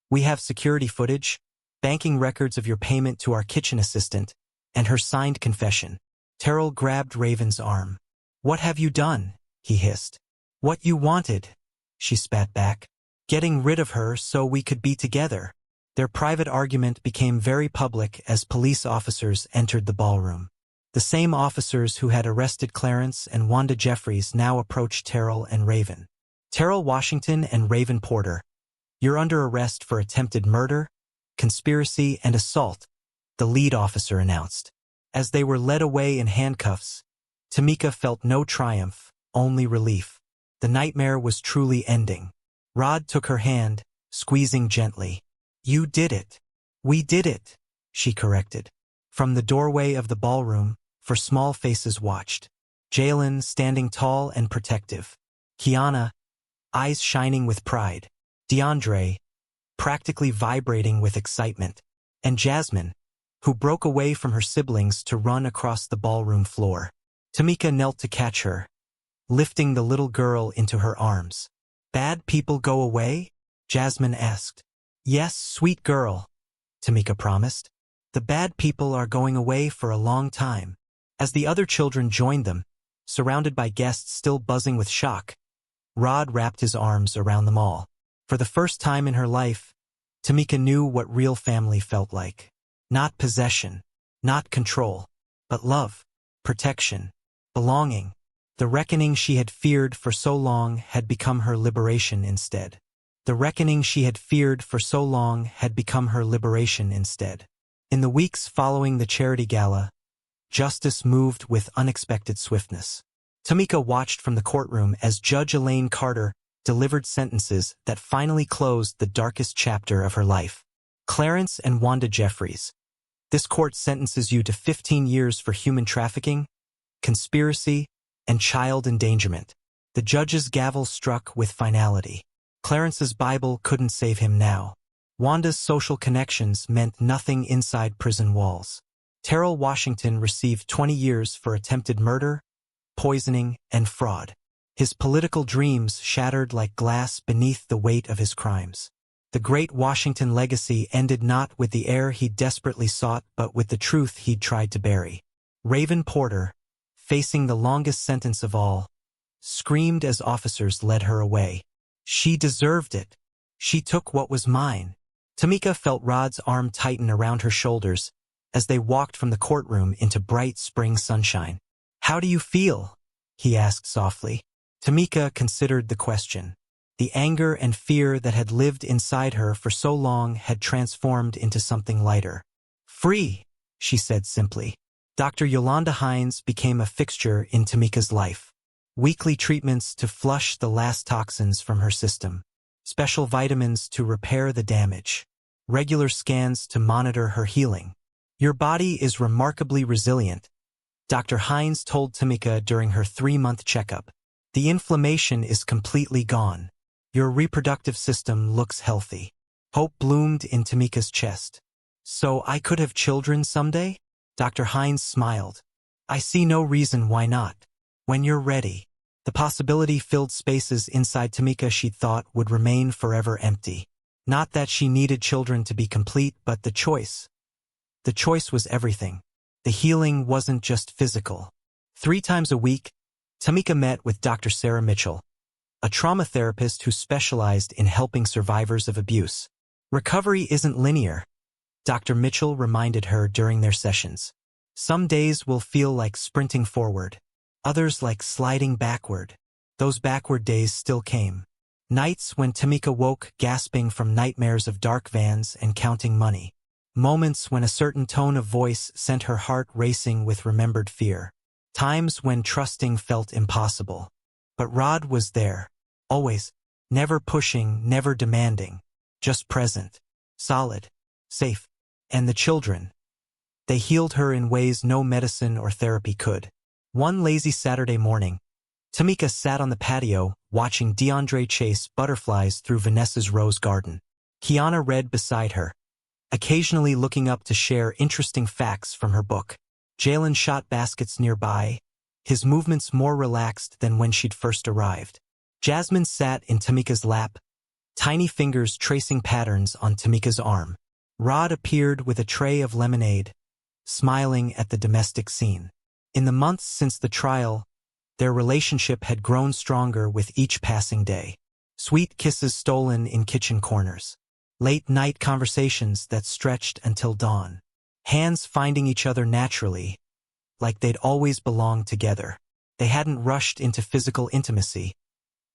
"we have security footage, banking records of your payment to our kitchen assistant, and her signed confession." Terrell grabbed Raven's arm. "What have you done?" he hissed. "What you wanted," she spat back. "Getting rid of her so we could be together." Their private argument became very public as police officers entered the ballroom. The same officers who had arrested Clarence and Wanda Jeffries now approached Terrell and Raven. "Terrell Washington and Raven Porter, you're under arrest for attempted murder, conspiracy, and assault," the lead officer announced. As they were led away in handcuffs, Tamika felt no triumph, only relief. The nightmare was truly ending. Rod took her hand, squeezing gently. "You did it." "We did it," she corrected. From the doorway of the ballroom, for small faces watched. Jalen standing tall and protective. Kiana, eyes shining with pride. DeAndre, practically vibrating with excitement. And Jasmine, who broke away from her siblings to run across the ballroom floor. Tamika knelt to catch her, lifting the little girl into her arms. "Bad people go away?" Jasmine asked. "Yes, sweet girl," Tamika promised. "The bad people are going away for a long time." As the other children joined them, surrounded by guests still buzzing with shock, Rod wrapped his arms around them all. For the first time in her life, Tamika knew what real family felt like. Not possession, not control, but love, protection, belonging. The reckoning she had feared for so long had become her liberation instead. The reckoning she had feared for so long had become her liberation instead. In the weeks following the charity gala, justice moved with unexpected swiftness. Tamika watched from the courtroom as Judge Elaine Carter delivered sentences that finally closed the darkest chapter of her life. Clarence and Wanda Jeffries. This court sentences you to 15 years for human trafficking, conspiracy, and child endangerment. The judge's gavel struck with finality. Clarence's Bible couldn't save him now. Wanda's social connections meant nothing inside prison walls. Terrell Washington received 20 years for attempted murder, poisoning, and fraud. His political dreams shattered like glass beneath the weight of his crimes. The great Washington legacy ended not with the heir he desperately sought but with the truth he'd tried to bury. Raven Porter, facing the longest sentence of all, screamed as officers led her away. She deserved it. She took what was mine. Tamika felt Rod's arm tighten around her shoulders as they walked from the courtroom into bright spring sunshine. "How do you feel?" he asked softly. Tamika considered the question. The anger and fear that had lived inside her for so long had transformed into something lighter. "Free," she said simply. Dr. Yolanda Hines became a fixture in Tamika's life. Weekly treatments to flush the last toxins from her system. Special vitamins to repair the damage. Regular scans to monitor her healing. "Your body is remarkably resilient," Dr. Hines told Tamika during her 3-month checkup. "The inflammation is completely gone. Your reproductive system looks healthy." Hope bloomed in Tamika's chest. "So I could have children someday?" Dr. Hines smiled. "I see no reason why not. When you're ready." The possibility filled spaces inside Tamika she thought would remain forever empty. Not that she needed children to be complete, but the choice. The choice was everything. The healing wasn't just physical. 3 times a week, Tamika met with Dr. Sarah Mitchell, a trauma therapist who specialized in helping survivors of abuse. "Recovery isn't linear," Dr. Mitchell reminded her during their sessions. "Some days will feel like sprinting forward, others like sliding backward." Those backward days still came. Nights when Tamika woke gasping from nightmares of dark vans and counting money. Moments when a certain tone of voice sent her heart racing with remembered fear. Times when trusting felt impossible. But Rod was there. Always. Never pushing, never demanding. Just present. Solid. Safe. And the children. They healed her in ways no medicine or therapy could. One lazy Saturday morning, Tamika sat on the patio, watching DeAndre chase butterflies through Vanessa's rose garden. Kiana read beside her, occasionally looking up to share interesting facts from her book. Jalen shot baskets nearby, his movements more relaxed than when she'd first arrived. Jasmine sat in Tamika's lap, tiny fingers tracing patterns on Tamika's arm. Rod appeared with a tray of lemonade, smiling at the domestic scene. In the months since the trial, their relationship had grown stronger with each passing day. Sweet kisses stolen in kitchen corners. Late-night conversations that stretched until dawn. Hands finding each other naturally, like they'd always belonged together. They hadn't rushed into physical intimacy,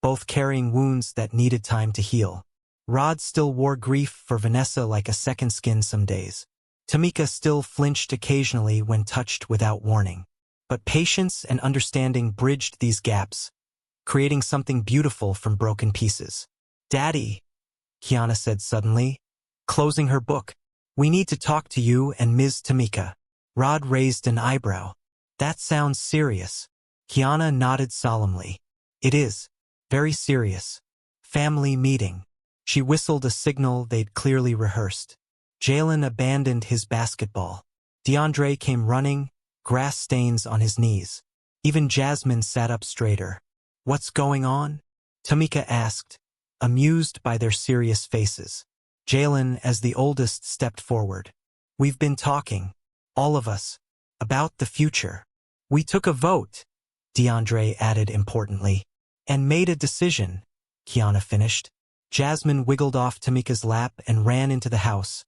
both carrying wounds that needed time to heal. Rod still wore grief for Vanessa like a second skin some days. Tamika still flinched occasionally when touched without warning. But patience and understanding bridged these gaps, creating something beautiful from broken pieces. "Daddy," Kiana said suddenly, closing her book, "we need to talk to you and Ms. Tamika." Rod raised an eyebrow. "That sounds serious." Kiana nodded solemnly. "It is. Very serious. Family meeting." She whistled a signal they'd clearly rehearsed. Jalen abandoned his basketball. DeAndre came running, grass stains on his knees. Even Jasmine sat up straighter. "What's going on?" Tamika asked, amused by their serious faces. Jalen, as the oldest, stepped forward. "We've been talking, all of us, about the future. We took a vote," DeAndre added importantly. "And made a decision," Kiana finished. Jasmine wiggled off Tamika's lap and ran into the house,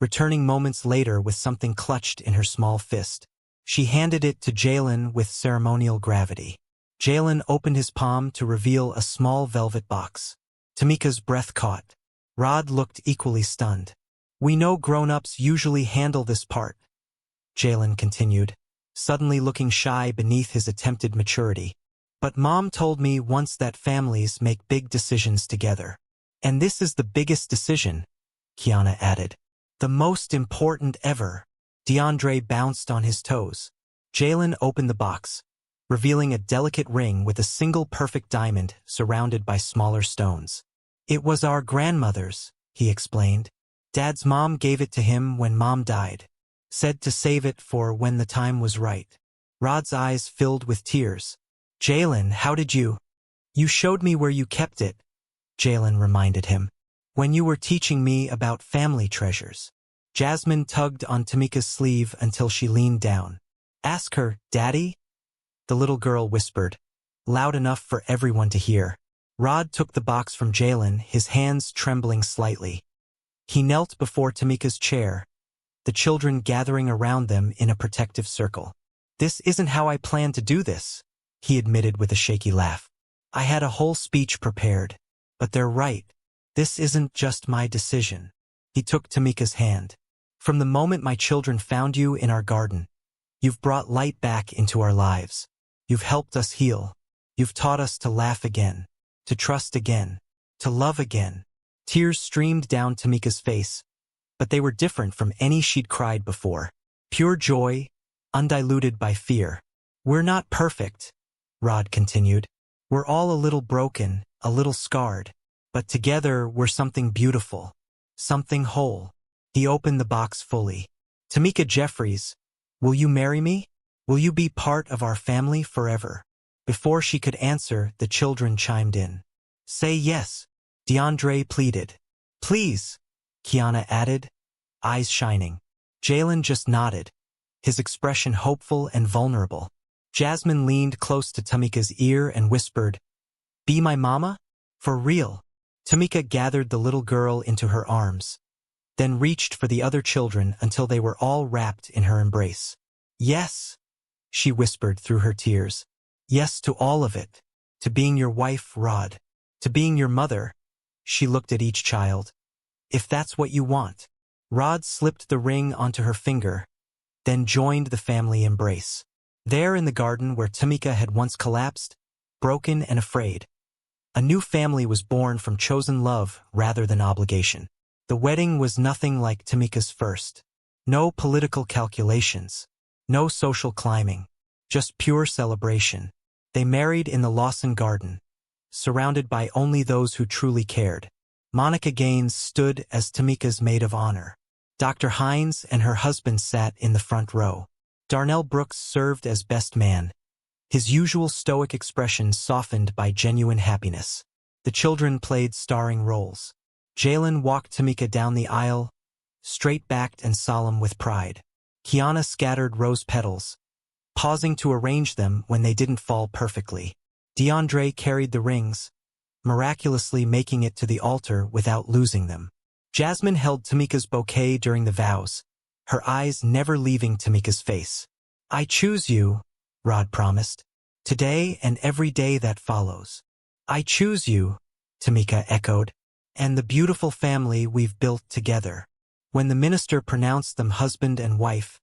returning moments later with something clutched in her small fist. She handed it to Jalen with ceremonial gravity. Jalen opened his palm to reveal a small velvet box. Tamika's breath caught. Rod looked equally stunned. "We know grown-ups usually handle this part," Jalen continued, suddenly looking shy beneath his attempted maturity. "But Mom told me once that families make big decisions together. And this is the biggest decision," Kiana added. "The most important ever." DeAndre bounced on his toes. Jalen opened the box, revealing a delicate ring with a single perfect diamond surrounded by smaller stones. It was our grandmother's, he explained. Dad's mom gave it to him when Mom died. Said to save it for when the time was right. Rod's eyes filled with tears. Jalen, how did you? You showed me where you kept it, Jalen reminded him. When you were teaching me about family treasures. Jasmine tugged on Tamika's sleeve until she leaned down. Ask her, Daddy? The little girl whispered, loud enough for everyone to hear. Rod took the box from Jalen, his hands trembling slightly. He knelt before Tamika's chair, the children gathering around them in a protective circle. This isn't how I planned to do this, he admitted with a shaky laugh. I had a whole speech prepared, but they're right. This isn't just my decision. He took Tamika's hand. From the moment my children found you in our garden, you've brought light back into our lives. You've helped us heal. You've taught us to laugh again, to trust again, to love again. Tears streamed down Tamika's face, but they were different from any she'd cried before. Pure joy, undiluted by fear. We're not perfect, Rod continued. We're all a little broken, a little scarred, but together we're something beautiful, something whole. He opened the box fully. Tamika Jeffries, will you marry me? Will you be part of our family forever? Before she could answer, the children chimed in. Say yes, DeAndre pleaded. Please, Kiana added, eyes shining. Jalen just nodded, his expression hopeful and vulnerable. Jasmine leaned close to Tamika's ear and whispered, Be my mama? For real. Tamika gathered the little girl into her arms, then reached for the other children until they were all wrapped in her embrace. Yes, she whispered through her tears. Yes to all of it. To being your wife, Rod. To being your mother. She looked at each child. If that's what you want. Rod slipped the ring onto her finger, then joined the family embrace. There in the garden where Tamika had once collapsed, broken and afraid, a new family was born from chosen love rather than obligation. The wedding was nothing like Tamika's first. No political calculations. No social climbing. Just pure celebration. They married in the Lawson garden, surrounded by only those who truly cared. Monica Gaines stood as Tamika's maid of honor. Dr. Hines and her husband sat in the front row. Darnell Brooks served as best man, his usual stoic expression softened by genuine happiness. The children played starring roles. Jalen walked Tamika down the aisle, straight-backed and solemn with pride. Kiana scattered rose petals, pausing to arrange them when they didn't fall perfectly. DeAndre carried the rings, miraculously making it to the altar without losing them. Jasmine held Tamika's bouquet during the vows, her eyes never leaving Tamika's face. I choose you, Rod promised, today and every day that follows. I choose you, Tamika echoed, and the beautiful family we've built together. When the minister pronounced them husband and wife,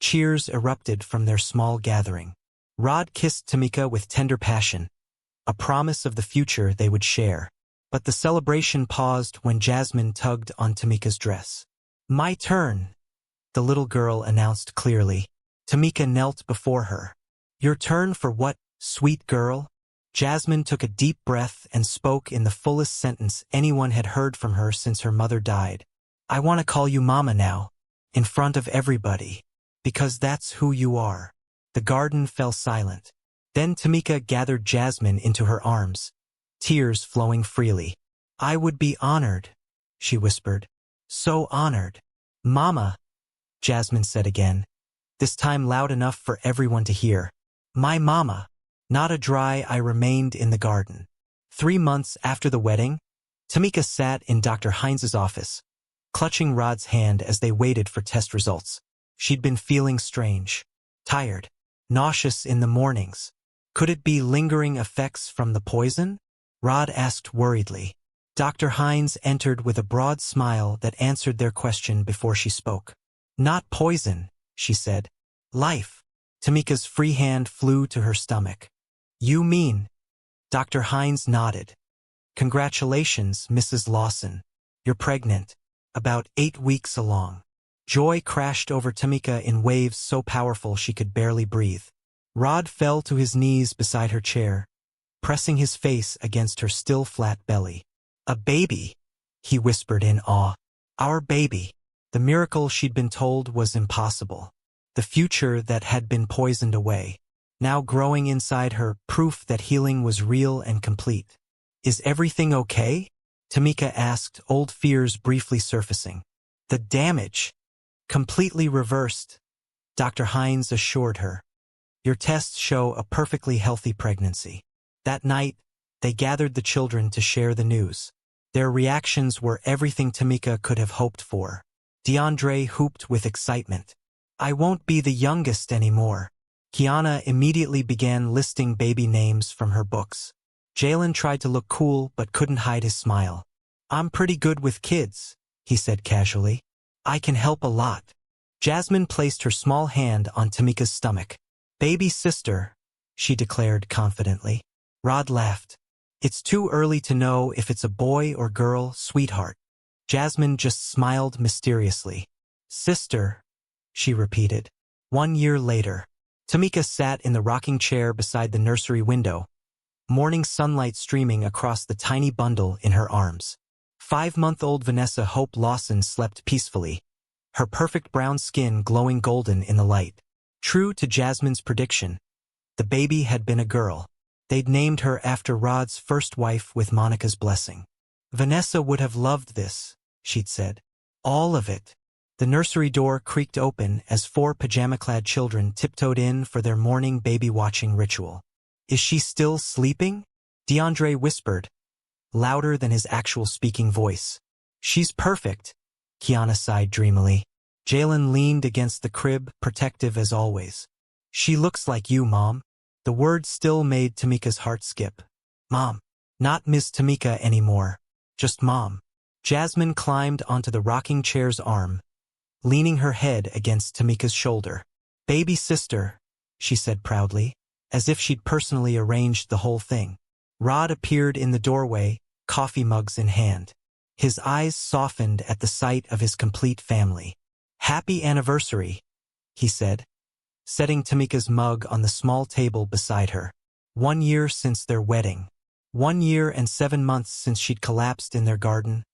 cheers erupted from their small gathering. Rod kissed Tamika with tender passion, a promise of the future they would share. But the celebration paused when Jasmine tugged on Tamika's dress. My turn, the little girl announced clearly. Tamika knelt before her. Your turn for what, sweet girl? Jasmine took a deep breath and spoke in the fullest sentence anyone had heard from her since her mother died. I want to call you Mama now, in front of everybody, because that's who you are. The garden fell silent. Then Tamika gathered Jasmine into her arms, tears flowing freely. I would be honored, she whispered. So honored. Mama, Jasmine said again, this time loud enough for everyone to hear. My mama. Not a dry eye remained in the garden. 3 months after the wedding, Tamika sat in Dr. Hines's office, clutching Rod's hand as they waited for test results. She'd been feeling strange, tired, nauseous in the mornings. Could it be lingering effects from the poison? Rod asked worriedly. Dr. Hines entered with a broad smile that answered their question before she spoke. Not poison, she said. Life. Tamika's free hand flew to her stomach. You mean? Dr. Hines nodded. Congratulations, Mrs. Lawson. You're pregnant. About 8 weeks along. Joy crashed over Tamika in waves so powerful she could barely breathe. Rod fell to his knees beside her chair, pressing his face against her still flat belly. A baby, he whispered in awe. Our baby. The miracle she'd been told was impossible. The future that had been poisoned away. Now growing inside her, proof that healing was real and complete. Is everything okay? Tamika asked, old fears briefly surfacing. The damage. Completely reversed, Dr. Hines assured her. Your tests show a perfectly healthy pregnancy. That night, they gathered the children to share the news. Their reactions were everything Tamika could have hoped for. DeAndre hooped with excitement. I won't be the youngest anymore. Kiana immediately began listing baby names from her books. Jalen tried to look cool but couldn't hide his smile. I'm pretty good with kids, he said casually. I can help a lot. Jasmine placed her small hand on Tamika's stomach. Baby sister, she declared confidently. Rod laughed. It's too early to know if it's a boy or girl, sweetheart. Jasmine just smiled mysteriously. Sister, she repeated. 1 year later, Tamika sat in the rocking chair beside the nursery window, morning sunlight streaming across the tiny bundle in her arms. 5-month-old Vanessa Hope Lawson slept peacefully, her perfect brown skin glowing golden in the light. True to Jasmine's prediction, the baby had been a girl. They'd named her after Rod's first wife with Monica's blessing. Vanessa would have loved this, she'd said. All of it. The nursery door creaked open as 4 pajama-clad children tiptoed in for their morning baby-watching ritual. Is she still sleeping? DeAndre whispered, louder than his actual speaking voice. She's perfect, Kiana sighed dreamily. Jalen leaned against the crib, protective as always. She looks like you, Mom. The word still made Tamika's heart skip. Mom. Not Miss Tamika anymore. Just Mom. Jasmine climbed onto the rocking chair's arm, leaning her head against Tamika's shoulder. Baby sister, she said proudly, as if she'd personally arranged the whole thing. Rod appeared in the doorway, coffee mugs in hand. His eyes softened at the sight of his complete family. Happy anniversary, he said, setting Tamika's mug on the small table beside her. 1 year since their wedding. 1 year and 7 months since she'd collapsed in their garden,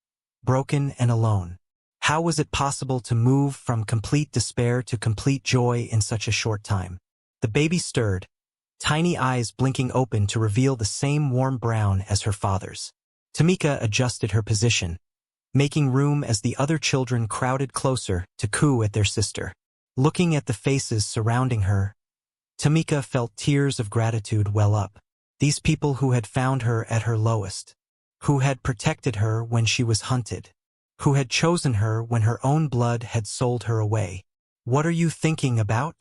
broken and alone. How was it possible to move from complete despair to complete joy in such a short time? The baby stirred, tiny eyes blinking open to reveal the same warm brown as her father's. Tamika adjusted her position, making room as the other children crowded closer to coo at their sister. Looking at the faces surrounding her, Tamika felt tears of gratitude well up. These people who had found her at her lowest, who had protected her when she was hunted, who had chosen her when her own blood had sold her away. What are you thinking about?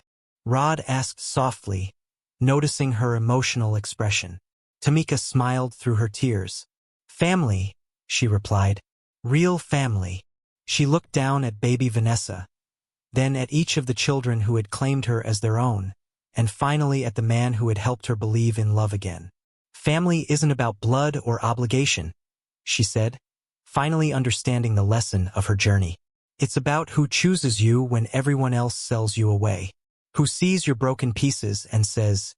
Rod asked softly, noticing her emotional expression. Tamika smiled through her tears. Family, she replied. Real family. She looked down at baby Vanessa, then at each of the children who had claimed her as their own, and finally at the man who had helped her believe in love again. Family isn't about blood or obligation, she said, finally understanding the lesson of her journey. It's about who chooses you when everyone else sells you away, who sees your broken pieces and says,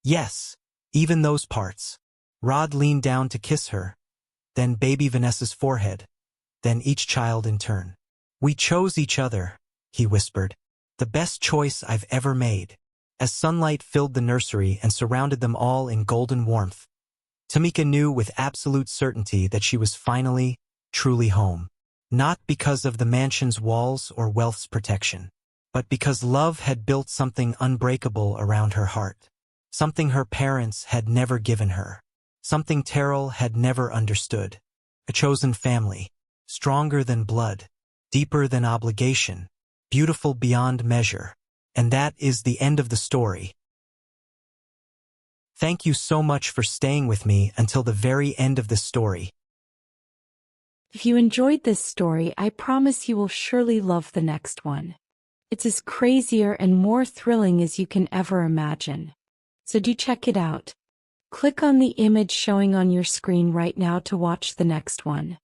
yes, even those parts. Rod leaned down to kiss her, then baby Vanessa's forehead, then each child in turn. We chose each other, he whispered. The best choice I've ever made. As sunlight filled the nursery and surrounded them all in golden warmth, Tamika knew with absolute certainty that she was finally, truly home. Not because of the mansion's walls or wealth's protection, but because love had built something unbreakable around her heart. Something her parents had never given her. Something Terrell had never understood. A chosen family. Stronger than blood. Deeper than obligation. Beautiful beyond measure. And that is the end of the story. Thank you so much for staying with me until the very end of this story. If you enjoyed this story, I promise you will surely love the next one. It's as crazier and more thrilling as you can ever imagine. So do check it out. Click on the image showing on your screen right now to watch the next one.